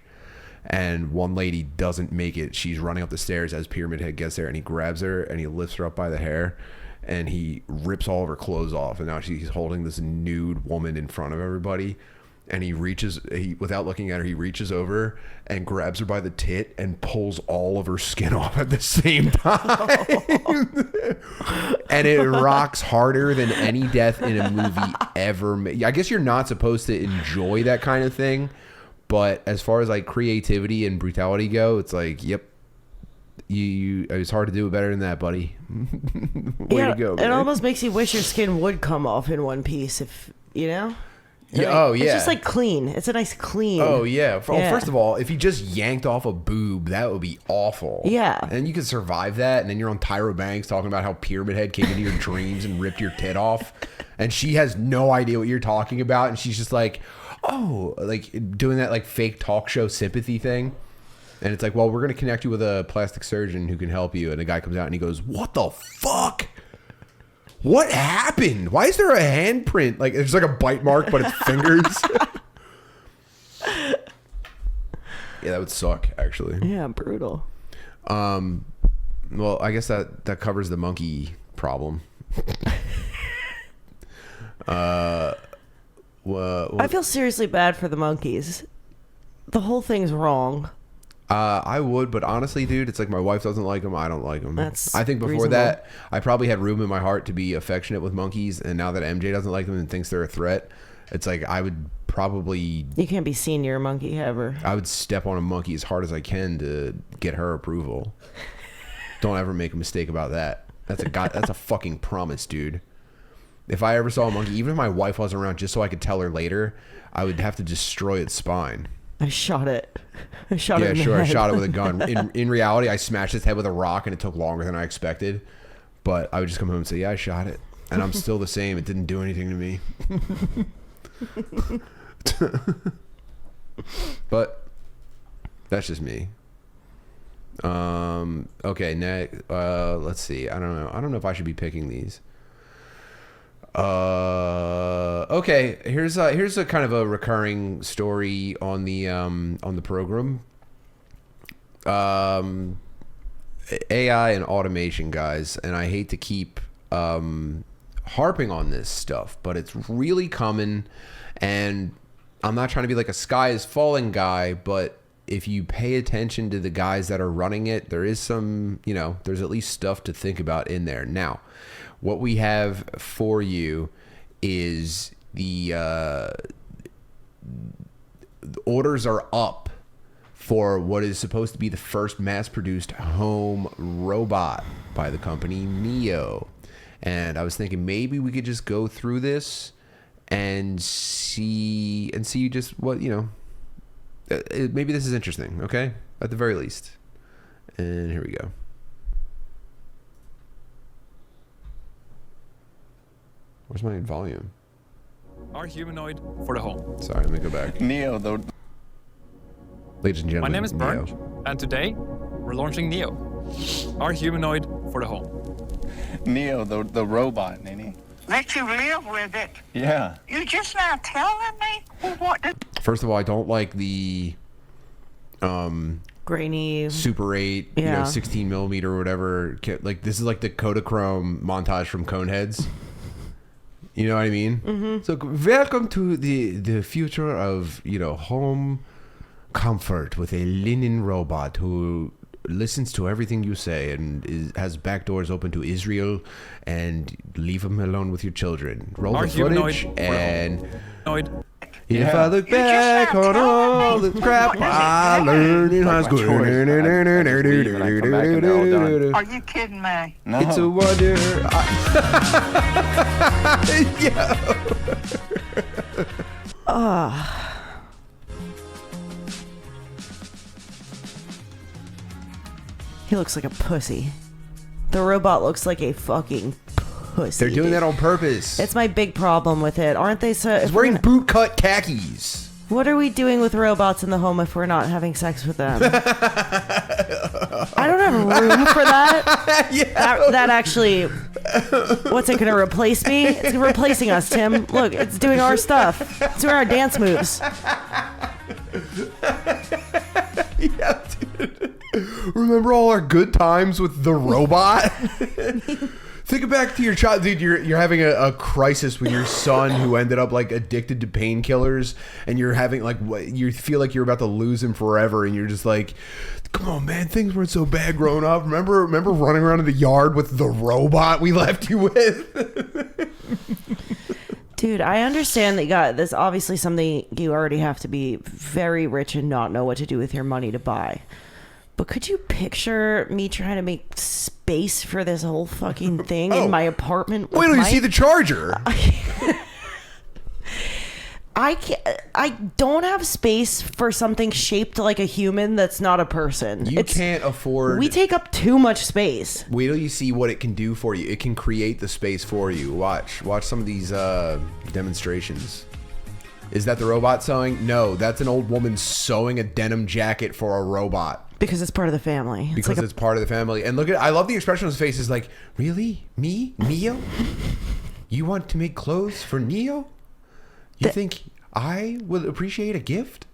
And one lady doesn't make it. She's running up the stairs as Pyramid Head gets there, and he grabs her and he lifts her up by the hair, and he rips all of her clothes off, and now he's holding this nude woman in front of everybody. And without looking at her, he reaches over and grabs her by the tit and pulls all of her skin off at the same time. And it rocks harder than any death in a movie ever made. I guess you're not supposed to enjoy that kind of thing, but as far as like creativity and brutality go, it's like, yep, it's hard to do it better than that, buddy. Way to go, man. It almost makes you wish your skin would come off in one piece, if you know. Yeah, like, it's just like clean. It's a nice clean. Oh yeah. First of all, if he just yanked off a boob, that would be awful. Yeah. And you could survive that, and then you're on Tyra Banks talking about how Pyramid Head came into your dreams and ripped your tit off, and she has no idea what you're talking about, and she's just like, oh, like doing that like fake talk show sympathy thing. And it's like, well, we're going to connect you with a plastic surgeon who can help you. And the guy comes out and he goes, what the fuck? What happened? Why is there a handprint? Like, there's like a bite mark, but it's fingers. Yeah, that would suck, actually. Yeah, brutal. Well, I guess that covers the monkey problem. I feel seriously bad for the monkeys. The whole thing's wrong. I would, but honestly, dude, it's like my wife doesn't like them. I don't like them. I think before reasonable. that, I probably had room in my heart to be affectionate with monkeys, and now that MJ doesn't like them and thinks they're a threat, it's like I would probably... You can't be seen near a monkey ever. I would step on a monkey as hard as I can to get her approval. Don't ever make a mistake about that. That's a fucking promise, dude. If I ever saw a monkey, even if my wife wasn't around, just so I could tell her later, I would have to destroy its spine. I shot it. I shot it Yeah, in the sure. I head. shot it with a gun. In reality, I smashed its head with a rock, and it took longer than I expected. But I would just come home and say, "Yeah, I shot it," and I'm still the same. It didn't do anything to me. But that's just me. Okay, next. Let's see. I don't know. I don't know if I should be picking these. Okay, here's a kind of a recurring story on the program. AI and automation, guys, and I hate to keep harping on this stuff, but it's really coming, and I'm not trying to be like a sky is falling guy, but if you pay attention to the guys that are running it, there is some, there's at least stuff to think about in there. Now, what we have for you is the orders are up for what is supposed to be the first mass-produced home robot by the company Neo. And I was thinking maybe we could just go through this and see just what, maybe this is interesting, okay? At the very least. And here we go. Where's my volume? Our humanoid for the home. Sorry, let me go back. Neo, the Ladies and gentlemen, My name is Neo. Bernd, and today we're launching Neo, our humanoid for the home. Neo, the robot, Nene. Let you live with it. Yeah. You just now telling me what to... First of all, I don't like the Grainy. Super 8, Yeah. 16 millimeter or whatever. Like, this is like the Kodachrome montage from Coneheads. You know what I mean? Mm-hmm. So, welcome to the future of, home comfort with a linen robot who listens to everything you say and has back doors open to Israel, and leave him alone with your children. Roll Our the footage humanoid and... Humanoid. If I look back on all the crap I learned in high school. Are you kidding me? No. It's a wonder. He looks like a pussy. The robot looks like a fucking pussy. They're doing that on purpose. It's my big problem with it. Aren't they so... He's wearing bootcut khakis. What are we doing with robots in the home if we're not having sex with them? I don't have room for that. Yeah. That actually... What's it going to replace me? It's replacing us, Tim. Look, it's doing our stuff. It's doing our dance moves. Yeah, dude. Remember all our good times with the robot? Think back to your child, dude. You're having a crisis with your son who ended up like addicted to painkillers, and you're having like you feel like you're about to lose him forever, and you're just like, come on, man, things weren't so bad growing up. Remember running around in the yard with the robot we left you with? Dude, I understand that you got this. Obviously, something you already have to be very rich and not know what to do with your money to buy. But could you picture me trying to make space for this whole fucking thing in my apartment? Wait till you see the charger. I don't have space for something shaped like a human that's not a person. You can't afford... We take up too much space. Wait till you see what it can do for you. It can create the space for you. Watch some of these demonstrations. Is that the robot sewing? No, that's an old woman sewing a denim jacket for a robot. Because it's part of the family. Because it's part of the family. And look at, I love the expression on his face is like, really? Me? Neo? You want to make clothes for Neo? You think I would appreciate a gift?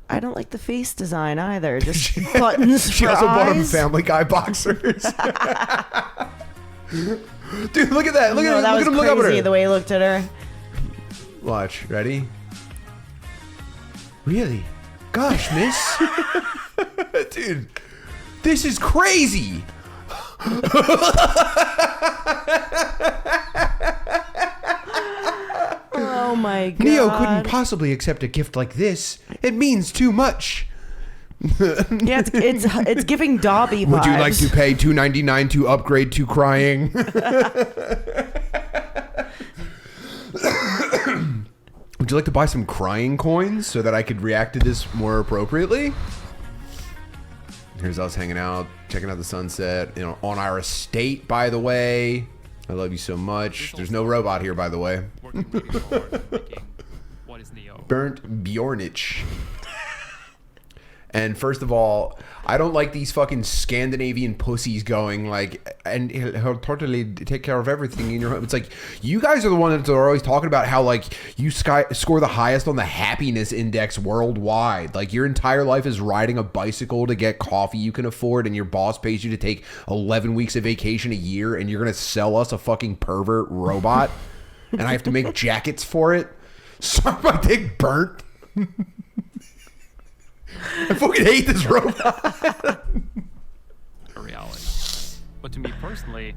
I don't like the face design either. Just buttons She for also bought him eyes. Family Guy boxers. Dude, look at that. Look at him. That Look was at him. Look up at crazy her. the way he looked at her. Watch. Ready? Really? Gosh, miss. Dude, this is crazy. Oh my god. Neo couldn't possibly accept a gift like this. It means too much. Yeah, it's giving Dobby vibes. Would you like to pay $2.99 to upgrade to crying? Would you like to buy some crying coins so that I could react to this more appropriately? Here's us hanging out, checking out the sunset, on our estate, by the way. I love you so much. There's no robot here, by the way. Working really hard making what is Neo. Burnt Bjornich. And first of all, I don't like these fucking Scandinavian pussies going like, and he'll totally take care of everything in your home. It's like, you guys are the ones that are always talking about how like you score the highest on the happiness index worldwide. Like your entire life is riding a bicycle to get coffee you can afford, and your boss pays you to take 11 weeks of vacation a year, and you're going to sell us a fucking pervert robot, and I have to make jackets for it. Sorry, my dick burnt. I fucking hate this robot. A reality. But to me personally,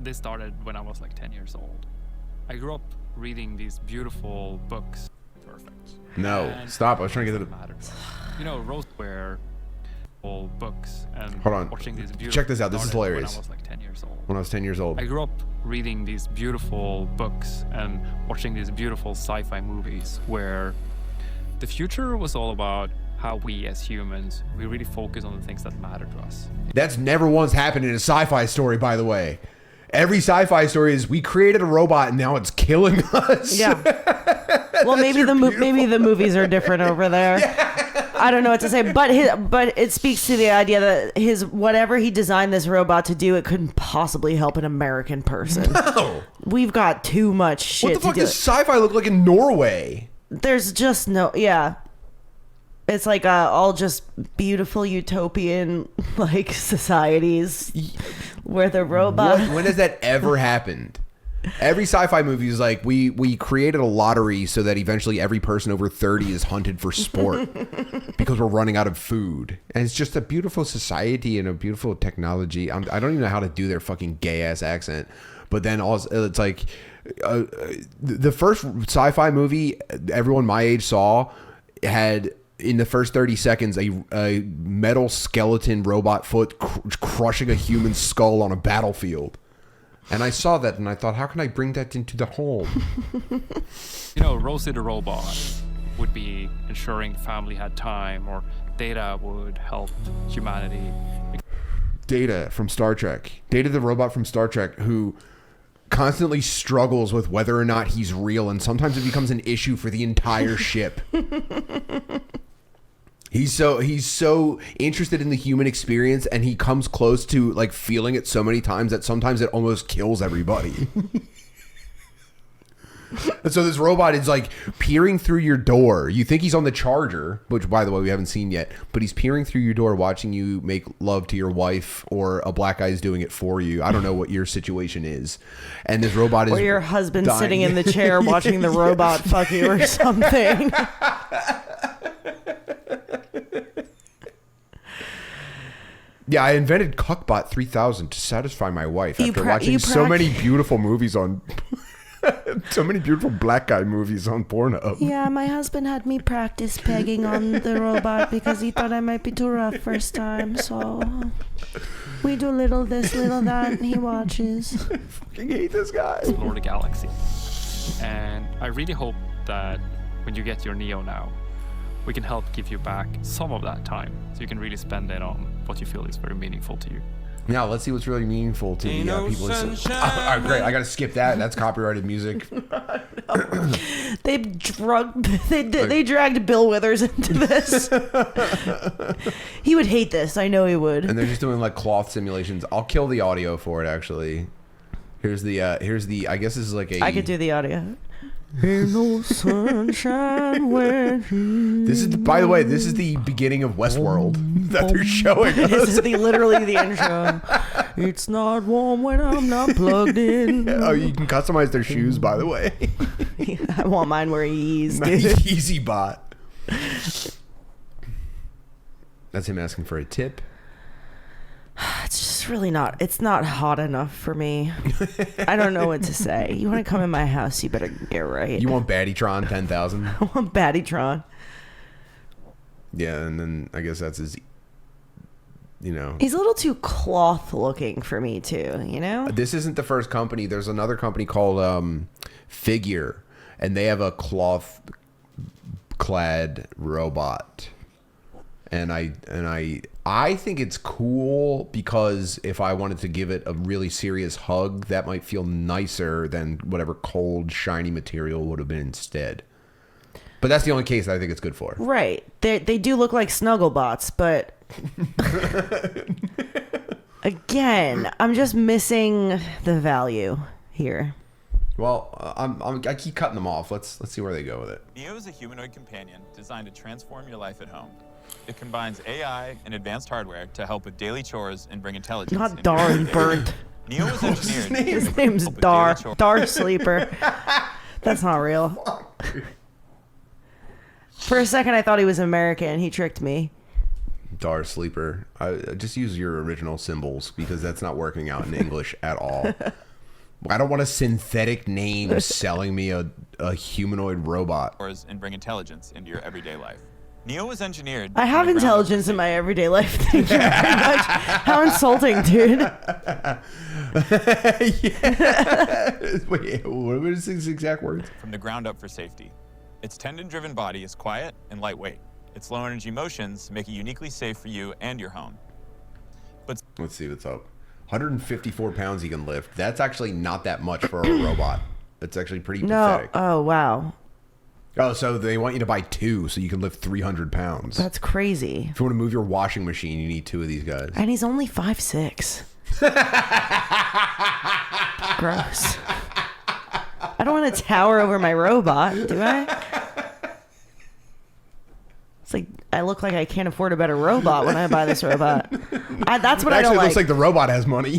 this started when I was like 10 years old. I grew up reading these beautiful books. Perfect. No, And stop. I was trying to get doesn't matter. You know, Roseware, all books, and Hold on. watching these beautiful. Check this out. This is started hilarious. When I was like 10 years old. when I was 10 years old. I grew up reading these beautiful books and watching these beautiful sci-fi movies where the future was all about how we as humans, we really focus on the things that matter to us. That's never once happened in a sci-fi story, by the way. Every sci-fi story is we created a robot and now it's killing us. Yeah. Well, maybe the movies are different over there. Yeah. I don't know what to say, but it speaks to the idea that whatever he designed this robot to do, it couldn't possibly help an American person. No. We've got too much shit What the fuck to do. does sci-fi look like in Norway? There's just no, yeah. It's like all just beautiful utopian like societies where the robot. When has that ever happened? Every sci-fi movie is like, we created a lottery so that eventually every person over 30 is hunted for sport because we're running out of food. And it's just a beautiful society and a beautiful technology. I don't even know how to do their fucking gay ass accent. But then also, it's like the first sci-fi movie everyone my age saw had, in the first 30 seconds, a metal skeleton robot foot crushing a human skull on a battlefield. And I saw that and I thought, how can I bring that into the home? You know, Rosie the robot would be ensuring family had time, or Data would help humanity. Data from Star Trek. Data the robot from Star Trek, who constantly struggles with whether or not he's real, and sometimes it becomes an issue for the entire ship. He's so interested in the human experience, and he comes close to like feeling it so many times that sometimes it almost kills everybody. And so this robot is like peering through your door. You think he's on the charger, which by the way we haven't seen yet, but he's peering through your door watching you make love to your wife, or a black guy's doing it for you. I don't know what your situation is. And this robot is, or your husband dying. sitting in the chair watching the robot fuck you or something. Yeah, I invented Cuckbot 3000 to satisfy my wife after watching so many beautiful movies on so many beautiful black guy movies on Pornhub. Yeah, my husband had me practice pegging on the robot because he thought I might be too rough first time. So we do little this, little that, and he watches. I fucking hate this guy. Explore the galaxy. And I really hope that when you get your Neo now, we can help give you back some of that time, so you can really spend it on what you feel is very meaningful to you. Now let's see what's really meaningful to the people listening. All right, great. I gotta skip that. That's copyrighted music. They dragged Bill Withers into this. He would hate this. I know he would. And they're just doing like cloth simulations. I'll kill the audio for it actually. Here's the I guess this is like a I could do the audio. Ain't no sunshine when This is by the way, this is the beginning of Westworld that they're showing us. This is literally the intro. It's not warm when I'm not plugged in. Oh, you can customize their shoes, by the way. I want mine where he's dude. Easy bot. That's him asking for a tip. It's just really not. It's not hot enough for me. I don't know what to say. You want to come in my house? You better get right. You want Battytron 10,000? I want Battytron. Yeah, and then I guess that's his. You know, He's a little too cloth looking for me too. You know. this isn't the first company. There's another company called Figure, and they have a cloth clad robot. And I think it's cool because if I wanted to give it a really serious hug, that might feel nicer than whatever cold, shiny material would have been instead. But that's the only case I think it's good for. Right. They do look like Snugglebots, but again, I'm just missing the value here. Well, I keep cutting them off. Let's see where they go with it. Neo is a humanoid companion designed to transform your life at home. It combines AI and advanced hardware to help with daily chores and bring intelligence. Not Darn Burnt. Neo was engineered. His name's Dar Sleeper. That's not real. For a second, I thought he was American. He tricked me. Dar Sleeper. I just use your original symbols because that's not working out in English at all. I don't want a synthetic name selling me a humanoid robot. And bring intelligence into your everyday life. Neo was engineered. I have intelligence in my everyday life. Thank you very much. How insulting, dude. Wait, what was his exact words? From the ground up for safety. Its tendon-driven body is quiet and lightweight. Its low-energy motions make it uniquely safe for you and your home. But Let's see what's up. 154 pounds he can lift. That's actually not that much for a robot. It's actually pretty pathetic. Oh, wow. Oh, so they want you to buy two so you can lift 300 pounds. That's crazy. If you want to move your washing machine, you need two of these guys. And he's only 5'6". Gross. I don't want to tower over my robot, do I? It's like I look like I can't afford a better robot when I buy this robot. That's what I don't like. It looks like the robot has money.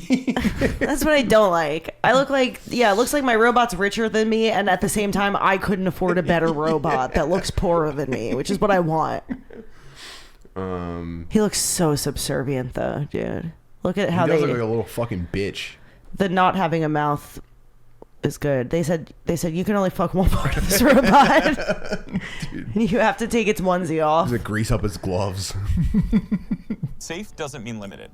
That's what I don't like. I look like, it looks like my robot's richer than me, and at the same time, I couldn't afford a better robot that looks poorer than me, which is what I want. He looks so subservient, though, dude. Look at how he does look like a little fucking bitch. The not having a mouth is good. They said you can only fuck one part of this robot. You have to take its onesie off. Does it grease up his gloves? safe doesn't mean limited.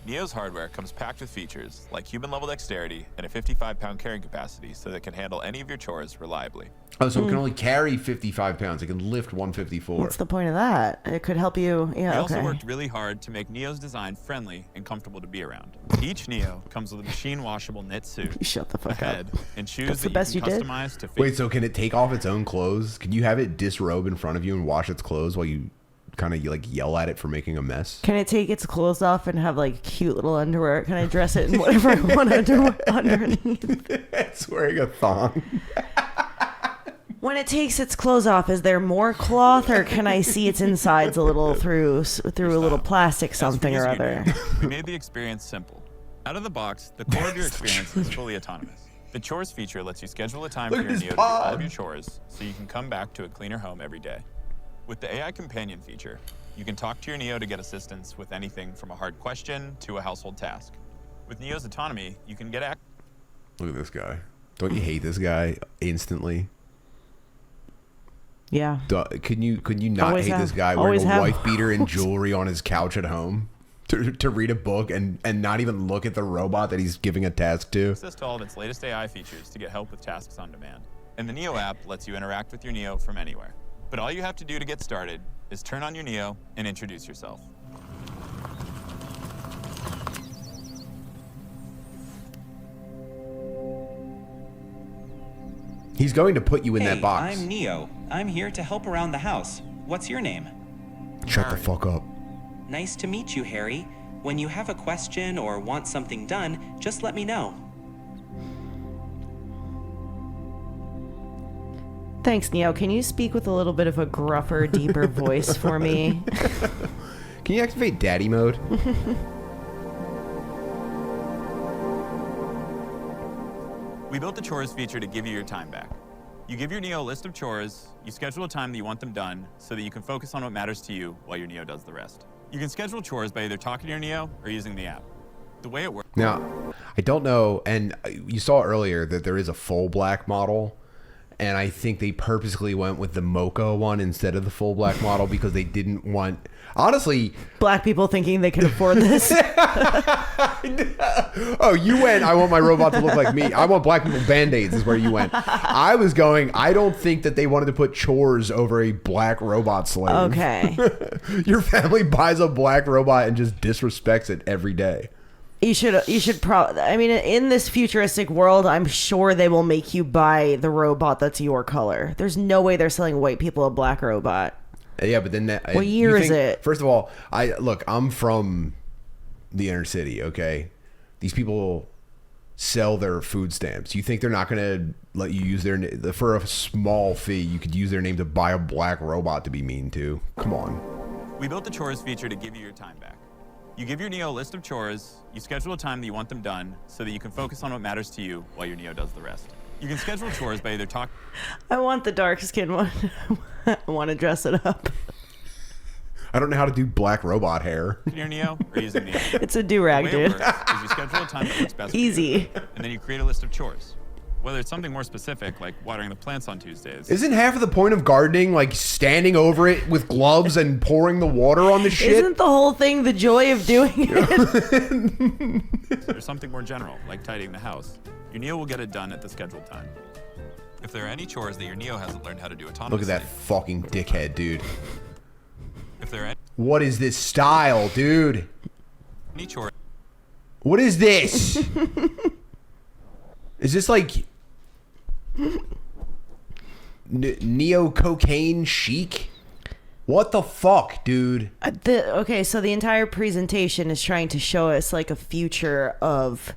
Neo's hardware comes packed with features like human-level dexterity and a 55-pound carrying capacity so that it can handle any of your chores reliably. Oh, so it can only carry 55 pounds. It can lift 154. What's the point of that? It could help you. Yeah, We okay. also worked really hard to make Neo's design friendly and comfortable to be around. Each Neo comes with a machine-washable knit suit, Shut the fuck a head, up. and shoes That's the that best you you can did? customize to fit. Wait, so can it take off its own clothes? Can you have it disrobe in front of you and wash its clothes while you kind of like yell at it for making a mess? Can it take its clothes off and have like cute little underwear? Can I dress it in whatever I want underneath? It's wearing a thong. When it takes its clothes off, is there more cloth, or can I see its insides a little through a little plastic something or other? We made the experience simple. Out of the box, the core of your experience is fully autonomous. The chores feature lets you schedule a time for your Neo to do all of your chores so you can come back to a cleaner home every day. With the AI companion feature, you can talk to your Neo to get assistance with anything from a hard question to a household task. With Neo's autonomy, you can get Look at this guy. Don't you hate this guy instantly? Yeah. Could you not Always hate have. this guy Always wearing a have. wife beater and jewelry on his couch at home to read a book and not even look at the robot that he's giving a task to? access to all of its latest AI features to get help with tasks on demand. And the Neo app lets you interact with your Neo from anywhere. But all you have to do to get started is turn on your Neo and introduce yourself. He's going to put you in Hey, that box. I'm Neo. I'm here to help around the house. What's your name? Shut the fuck up. Nice to meet you, Harry. When you have a question or want something done, just let me know. Thanks, Neo. Can you speak with a little bit of a gruffer, deeper voice for me? Can you activate daddy mode? We built the chores feature to give you your time back. You give your Neo a list of chores, you schedule a time that you want them done so that you can focus on what matters to you while your Neo does the rest. You can schedule chores by either talking to your Neo or using the app. The way it works... Now, I don't know, and you saw earlier that there is a full black model, and I think they purposely went with the mocha one instead of the full black model because they didn't want... Honestly... Black people thinking they can afford this. Oh, you went, I want my robot to look like me. I want black people Band-Aids is where you went. I was going, I don't think that they wanted to put chores over a black robot slave. Okay. Your family buys a black robot and just disrespects it every day. You should probably, I mean, in this futuristic world, I'm sure they will make you buy the robot that's your color. There's no way they're selling white people a black robot. Yeah, but then What year is it? First of all, I'm from the inner city, okay? These people sell their food stamps. You think they're not going to let you use their for a small fee, you could use their name to buy a black robot to be mean to. Come on. We built the chores feature to give you your time back. You give your Neo a list of chores, you schedule a time that you want them done so that you can focus on what matters to you while your Neo does the rest. You can schedule chores by either talking... I want the dark skin one. I want to dress it up. I don't know how to do black robot hair. your Neo or using the app. It's a do-rag, The way it dude. works is you schedule a time that works best for Easy. you, and then you create a list of chores. Whether it's something more specific, like watering the plants on Tuesdays. Isn't half of the point of gardening like standing over it with gloves and pouring the water on the shit? Isn't the whole thing the joy of doing it? Or something more general, like tidying the house. Your Neo will get it done at the scheduled time. If there are any chores that your Neo hasn't learned how to do autonomously... Look at that fucking dickhead, dude. If there are What is this style, dude? any chores... What is this? Is this like neo cocaine chic? What the fuck, dude? Okay, so the entire presentation is trying to show us like a future of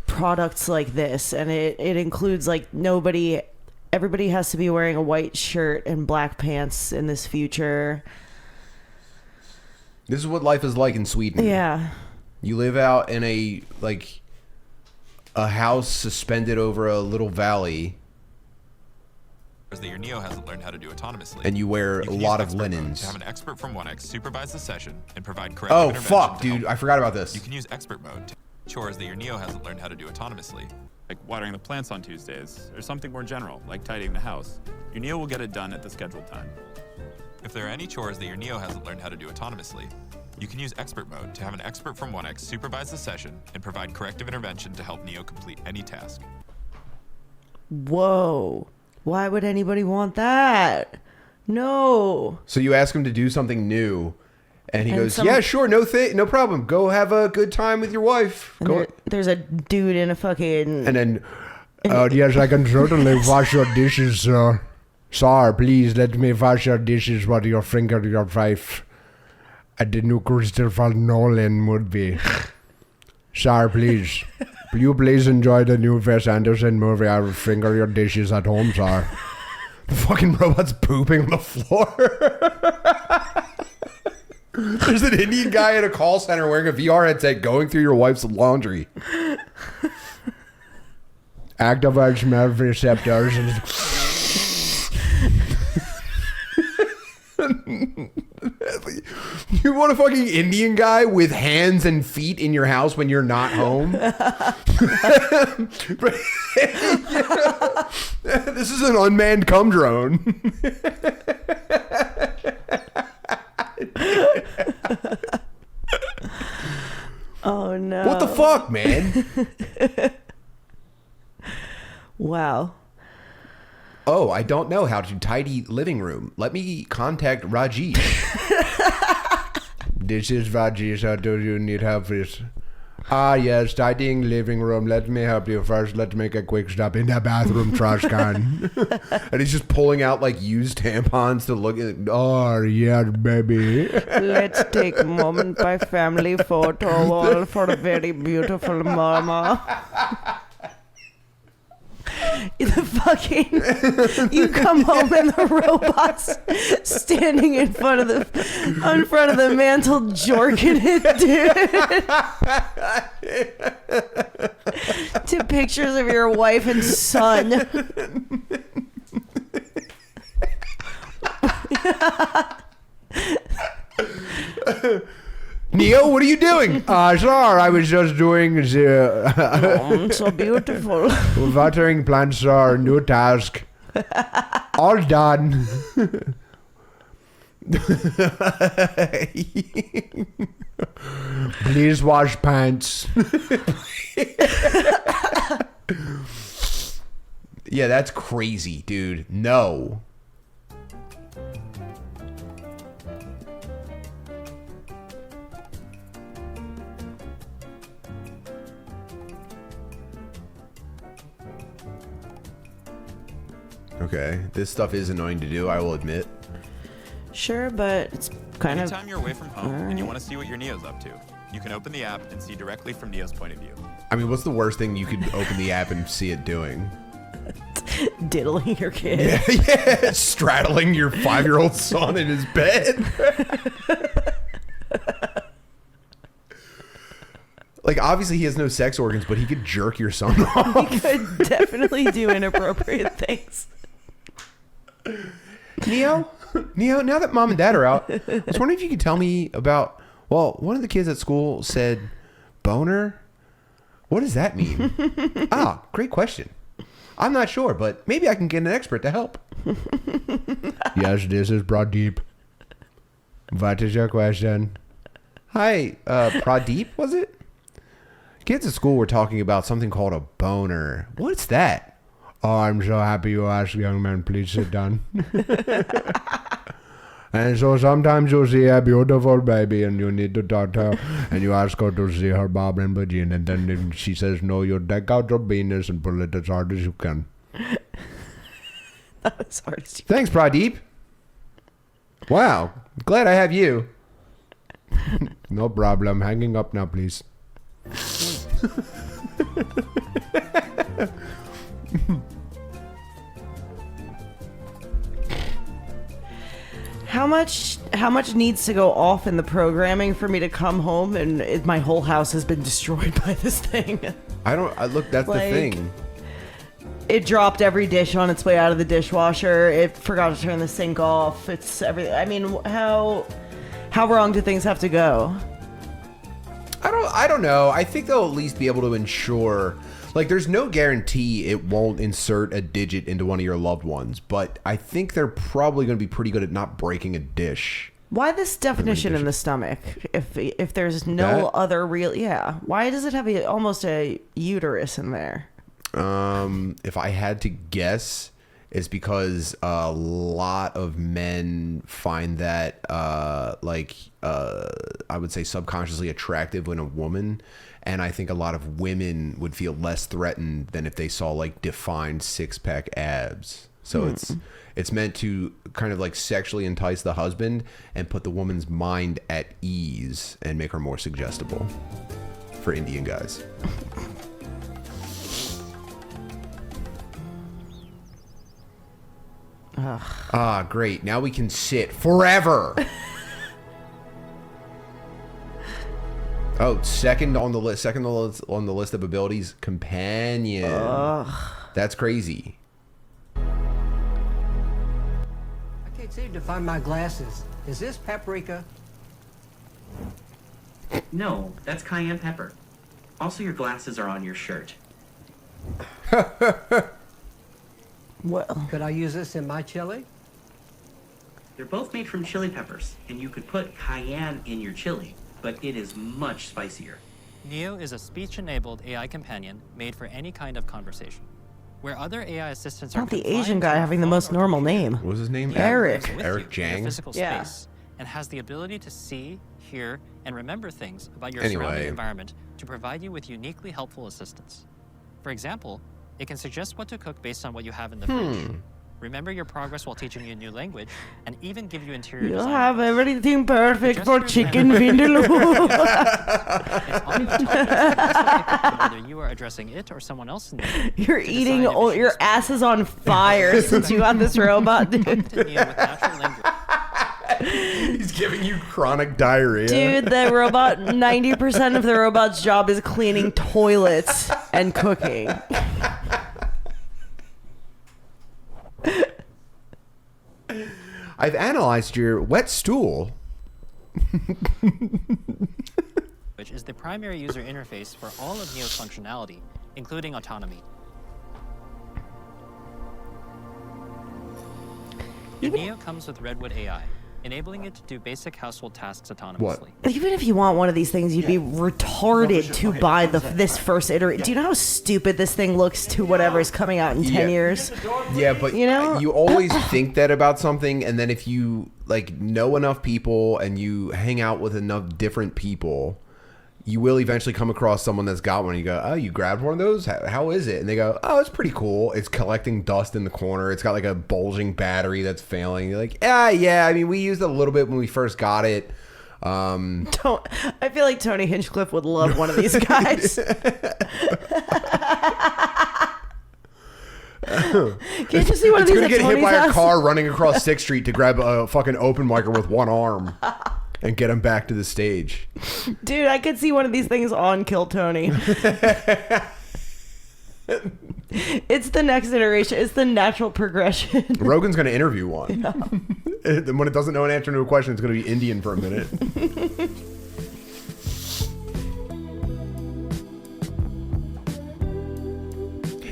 products like this, and it includes like everybody has to be wearing a white shirt and black pants in this future. This is what life is like in Sweden. Yeah. You live out in a house suspended over a little valley, that your Neo hasn't learned how to do autonomously. and you wear You a can lot use of expert mode linens. to have an expert from 1X supervise the session and provide corrective Oh intervention fuck, to dude! help. I forgot about this. You can use expert mode to chores that your Neo hasn't learned how to do autonomously, like watering the plants on Tuesdays, or something more general, like tidying the house. Your Neo will get it done at the scheduled time. If there are any chores that your Neo hasn't learned how to do autonomously, you can use expert mode to have an expert from 1X supervise the session and provide corrective intervention to help Neo complete any task. Whoa. Why would anybody want that? No. So you ask him to do something new, and he And goes, "Yeah, sure, no problem. Go have a good time with your wife." And Go." there's a dude in a fucking... And then, yes, I can certainly wash your dishes, sir. Sir, please let me wash your dishes while you finger your wife. At the new Christopher Nolan movie. Sir, please. Will you please enjoy the new Wes Anderson movie? I will finger your dishes at home, sir. The fucking robot's pooping on the floor. There's an Indian guy at a call center wearing a VR headset going through your wife's laundry. Activate smell receptors. You want a fucking Indian guy with hands and feet in your house when you're not home? This is an unmanned cum drone. Oh no. What the fuck, man? Wow. Oh, I don't know how to tidy living room. Let me contact Rajesh. This is Rajesh. How do you need help with? Ah, yes, tidying living room. Let me help you first. Let's make a quick stop in the bathroom trash can. And he's just pulling out like used tampons to look at. Oh, yeah, baby. Let's take a moment by family photo wall for a very beautiful mama. You you come home and the robot's standing in front of the mantle jorking it, dude. To pictures of your wife and son. Neo, what are you doing? Sir, I was just doing the... So beautiful. Watering plants, sir. New task. All done. Please wash pants. Yeah, that's crazy, dude. No. Okay, this stuff is annoying to do, I will admit. Sure, but it's kind of... Anytime you're away from home and you want to see what your Neo's up to, you can open the app and see directly from Neo's point of view. I mean, what's the worst thing you could open the app and see it doing? Diddling your kid. Yeah, straddling your 5-year-old son in his bed. Like, obviously he has no sex organs, but he could jerk your son off. He could definitely do inappropriate things. Neo, now that mom and dad are out, I was wondering if you could tell me about, well, one of the kids at school said boner. What does that mean? Great question. I'm not sure, but maybe I can get an expert to help. Yes, this is Pradeep. What is your question? Hi, Pradeep, was it? Kids at school were talking about something called a boner. What's that? Oh, I'm so happy you asked, young man. Please sit down. And so sometimes you see a beautiful baby and you need to talk to her and you ask her to see her bob and vagina, and then if she says no, you take out your penis and pull it as hard as you can. Not as hard as you can. Thanks, Pradeep. Wow. Glad I have you. No problem. Hanging up now, please. How much needs to go off in the programming for me to come home and my whole house has been destroyed by this thing? Look, that's Like, the thing. It dropped every dish on its way out of the dishwasher. It forgot to turn the sink off. It's everything. I mean, how wrong do things have to go? I don't know. I think they'll at least be able to ensure, like, there's no guarantee it won't insert a digit into one of your loved ones, but I think they're probably going to be pretty good at not breaking a dish. Why this definition in the stomach? If there's no other real, why does it have almost a uterus in there? If I had to guess, it's because a lot of men find that I would say subconsciously attractive in a woman, and I think a lot of women would feel less threatened than if they saw like defined six-pack abs. So it's meant to kind of like sexually entice the husband and put the woman's mind at ease and make her more suggestible for Indian guys. Great. Now we can sit forever. Second on the list of abilities, companion. That's crazy. I can't seem to find my glasses. Is this paprika? No, that's cayenne pepper. Also, your glasses are on your shirt. Well, could I use this in my chili? They're both made from chili peppers, and you could put cayenne in your chili, but it is much spicier. Neo is a speech-enabled AI companion made for any kind of conversation. Where other AI assistants are Not the Asian guy having the most normal name. What was his name? Eric. Eric Jang. Physical Yeah. space. and has the ability to see, hear, and remember things about your Anyway. surrounding environment to provide you with uniquely helpful assistance. For example, it can suggest what to cook based on what you have in the fridge, remember your progress while teaching you a new language, and even give you interior You design. have everything perfect for Gestures chicken and- vindaloo. It's on the topic, whether you are addressing it or someone else in the You're eating, your ass is on fire since you got this robot, dude. to Neo with natural language. He's giving you chronic diarrhea. Dude, the robot, 90% of the robot's job is cleaning toilets and cooking. I've analyzed your wet stool. Which is the primary user interface for all of Neo's functionality, including autonomy. The Neo comes with Redwood AI, enabling it to do basic household tasks autonomously. Even if you want one of these things, you'd be retarded to buy this first iteration. Do you know how stupid this thing looks to whatever is coming out in 10 years? Yeah, but You know? you always think that about something, and then if you know enough people and you hang out with enough different people, you will eventually come across someone that's got one. And you go, oh, you grabbed one of those? How is it? And they go, oh, it's pretty cool. It's collecting dust in the corner. It's got like a bulging battery that's failing. You're like, yeah. I mean, we used it a little bit when we first got it. I feel like Tony Hinchcliffe would love one of these guys. Can't you see one of It's these gonna at get hit Tony's by a house? car running across 6th Street to grab a fucking open micer with one arm and get him back to the stage. Dude, I could see one of these things on Kill Tony. It's the next iteration. It's the natural progression. Rogan's going to interview one. And when it doesn't know an answer to a question, it's going to be Indian for a minute.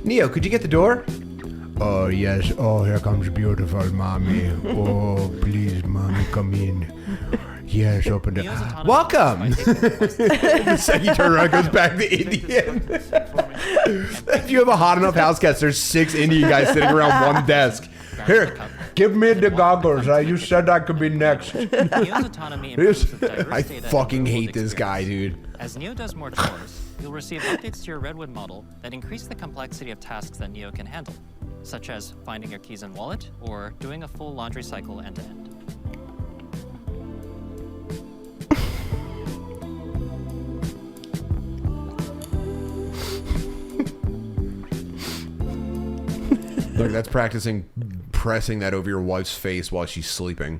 Neo, could you get the door? Oh, yes. Oh, here comes beautiful mommy. Oh, please, mommy, come in. Yes, open it. Welcome. The second you turn around, goes back to Indian. If you have a hot enough house guest, there's 6 Indian guys sitting around one desk. Here, give me the goggles. You said I could be next. Neo's autonomy improves with diverse I data and fucking real-world hate this guy, dude. As Neo does more chores, you'll receive updates to your Redwood model that increase the complexity of tasks that Neo can handle, such as finding your keys and wallet or doing a full laundry cycle end to end. Look, that's pressing that over your wife's face while she's sleeping.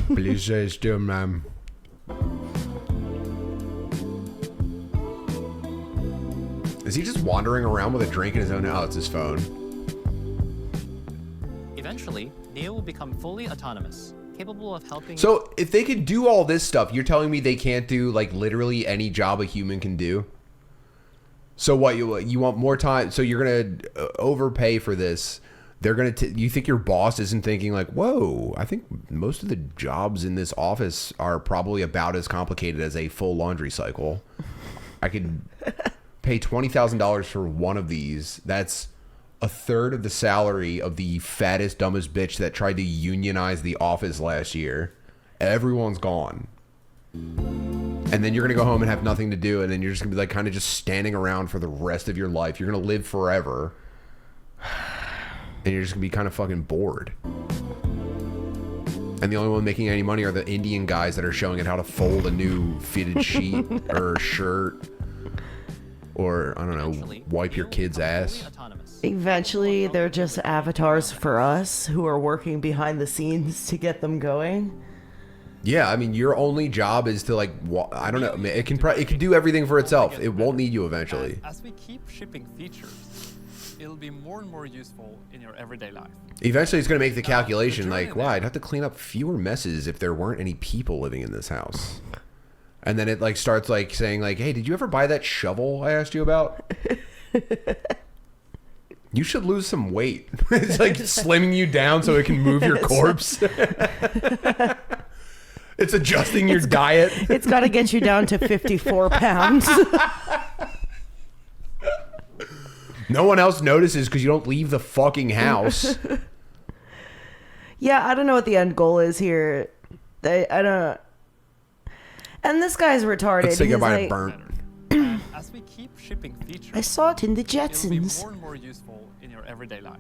Please stay still, ma'am. Is he just wandering around with a drink in his own? Oh, it's his phone. Eventually, Neo will become fully autonomous, capable of helping. So, if they could do all this stuff, you're telling me they can't do like literally any job a human can do? So what, you want more time? So you're gonna overpay for this. They're gonna. You think your boss isn't thinking like, whoa? I think most of the jobs in this office are probably about as complicated as a full laundry cycle. I could pay $20,000 for one of these. That's a third of the salary of the fattest, dumbest bitch that tried to unionize the office last year. Everyone's gone. And then you're going to go home and have nothing to do. And then you're just going to be like kind of just standing around for the rest of your life. You're going to live forever. And you're just going to be kind of fucking bored. And the only one making any money are the Indian guys that are showing it how to fold a new fitted sheet or shirt. Or, I don't know, wipe your kid's ass. Eventually, they're just avatars for us who are working behind the scenes to get them going. Yeah, I mean, your only job is to like, I don't know, it can do everything for itself. It won't need you eventually. As we keep shipping features, it'll be more and more useful in your everyday life. Eventually, it's going to make the calculation like, wow, I'd have to clean up fewer messes if there weren't any people living in this house. And then it like starts like saying like, hey, did you ever buy that shovel I asked you about? You should lose some weight. It's like slimming you down so it can move your corpse. It's adjusting your diet. It's got to get you down to 54 pounds. No one else notices because you don't leave the fucking house. Yeah, I don't know what the end goal is here. I don't. And this guy's retarded. Let's say He's goodbye like, to Burnt. And as we keep shipping features, I saw it in the it'll be Jetsons. more and more useful in your everyday life.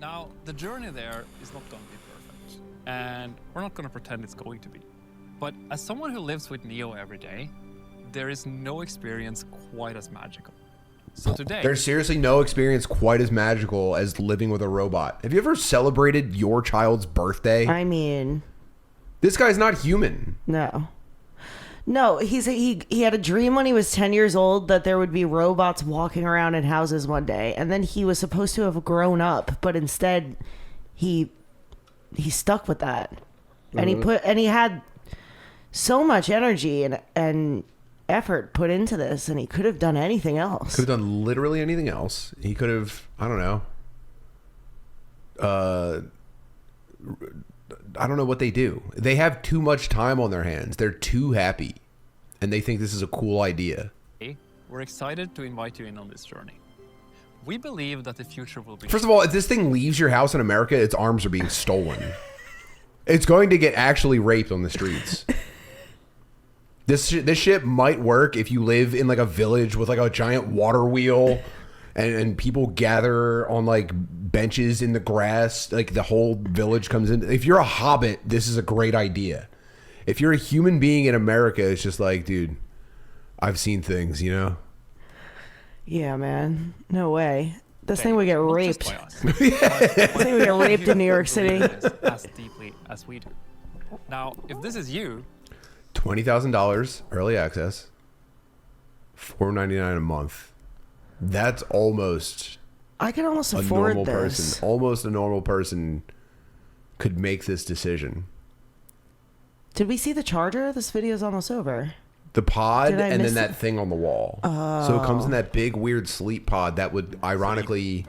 Now, the journey there is not going to be perfect, and we're not going to pretend it's going to be. But as someone who lives with Neo every day, there is no experience quite as magical. So today, There's seriously no experience quite as magical as living with a robot. Have you ever celebrated your child's birthday? I mean, This guy's not human. no. No, he had a dream when he was 10 years old that there would be robots walking around in houses one day, and then he was supposed to have grown up, but instead he stuck with that. And he had so much energy and effort put into this, and he could have done anything else. Could have done literally anything else. He could have, I don't know. I don't know what they do. They have too much time on their hands. They're too happy. And they think this is a cool idea. we're excited to invite you in on this journey. We believe that the future will be... First of all, if this thing leaves your house in America, its arms are being stolen. It's going to get actually raped on the streets. This shit might work if you live in like a village with like a giant water wheel and people gather on like benches in the grass, like the whole village comes in. If you're a hobbit, this is a great idea. If you're a human being in America, it's just like, dude, I've seen things, you know? Yeah, man. No way. This thing would get Not raped. just by us. This thing would get raped in New York City. As deeply as we do. Now, if this is you, $20,000 early access, $4.99 a month. That's almost I could almost a afford normal this. person. Almost a normal person could make this decision. Did we see the charger? This video's almost over. The pod Did I and miss then it? that thing on the wall. So it comes in that big weird sleep pod that would ironically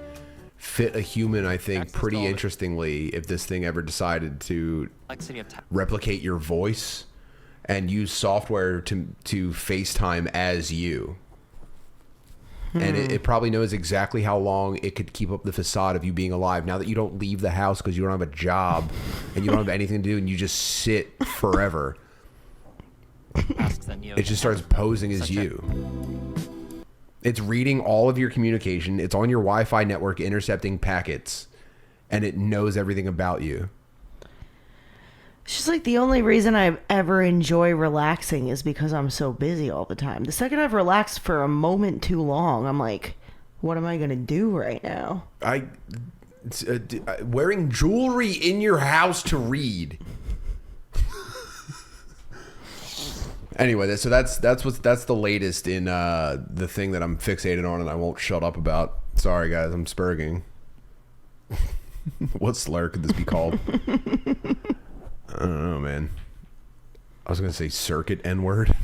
fit a human, I think, pretty interestingly if this thing ever decided to Complexity of replicate your voice and use software to FaceTime as you. And it probably knows exactly how long it could keep up the facade of you being alive. Now that you don't leave the house because you don't have a job and you don't have anything to do and you just sit forever, it just starts posing as you. It's reading all of your communication. It's on your Wi-Fi network intercepting packets, and it knows everything about you. It's just like the only reason I ever enjoy relaxing is because I'm so busy all the time. The second I've relaxed for a moment too long, I'm like, what am I going to do right now? Wearing jewelry in your house to read. Anyway, so that's the latest in the thing that I'm fixated on and I won't shut up about. Sorry guys, I'm spurging. What slur could this be called? I don't know, man. I was gonna say circuit N-word.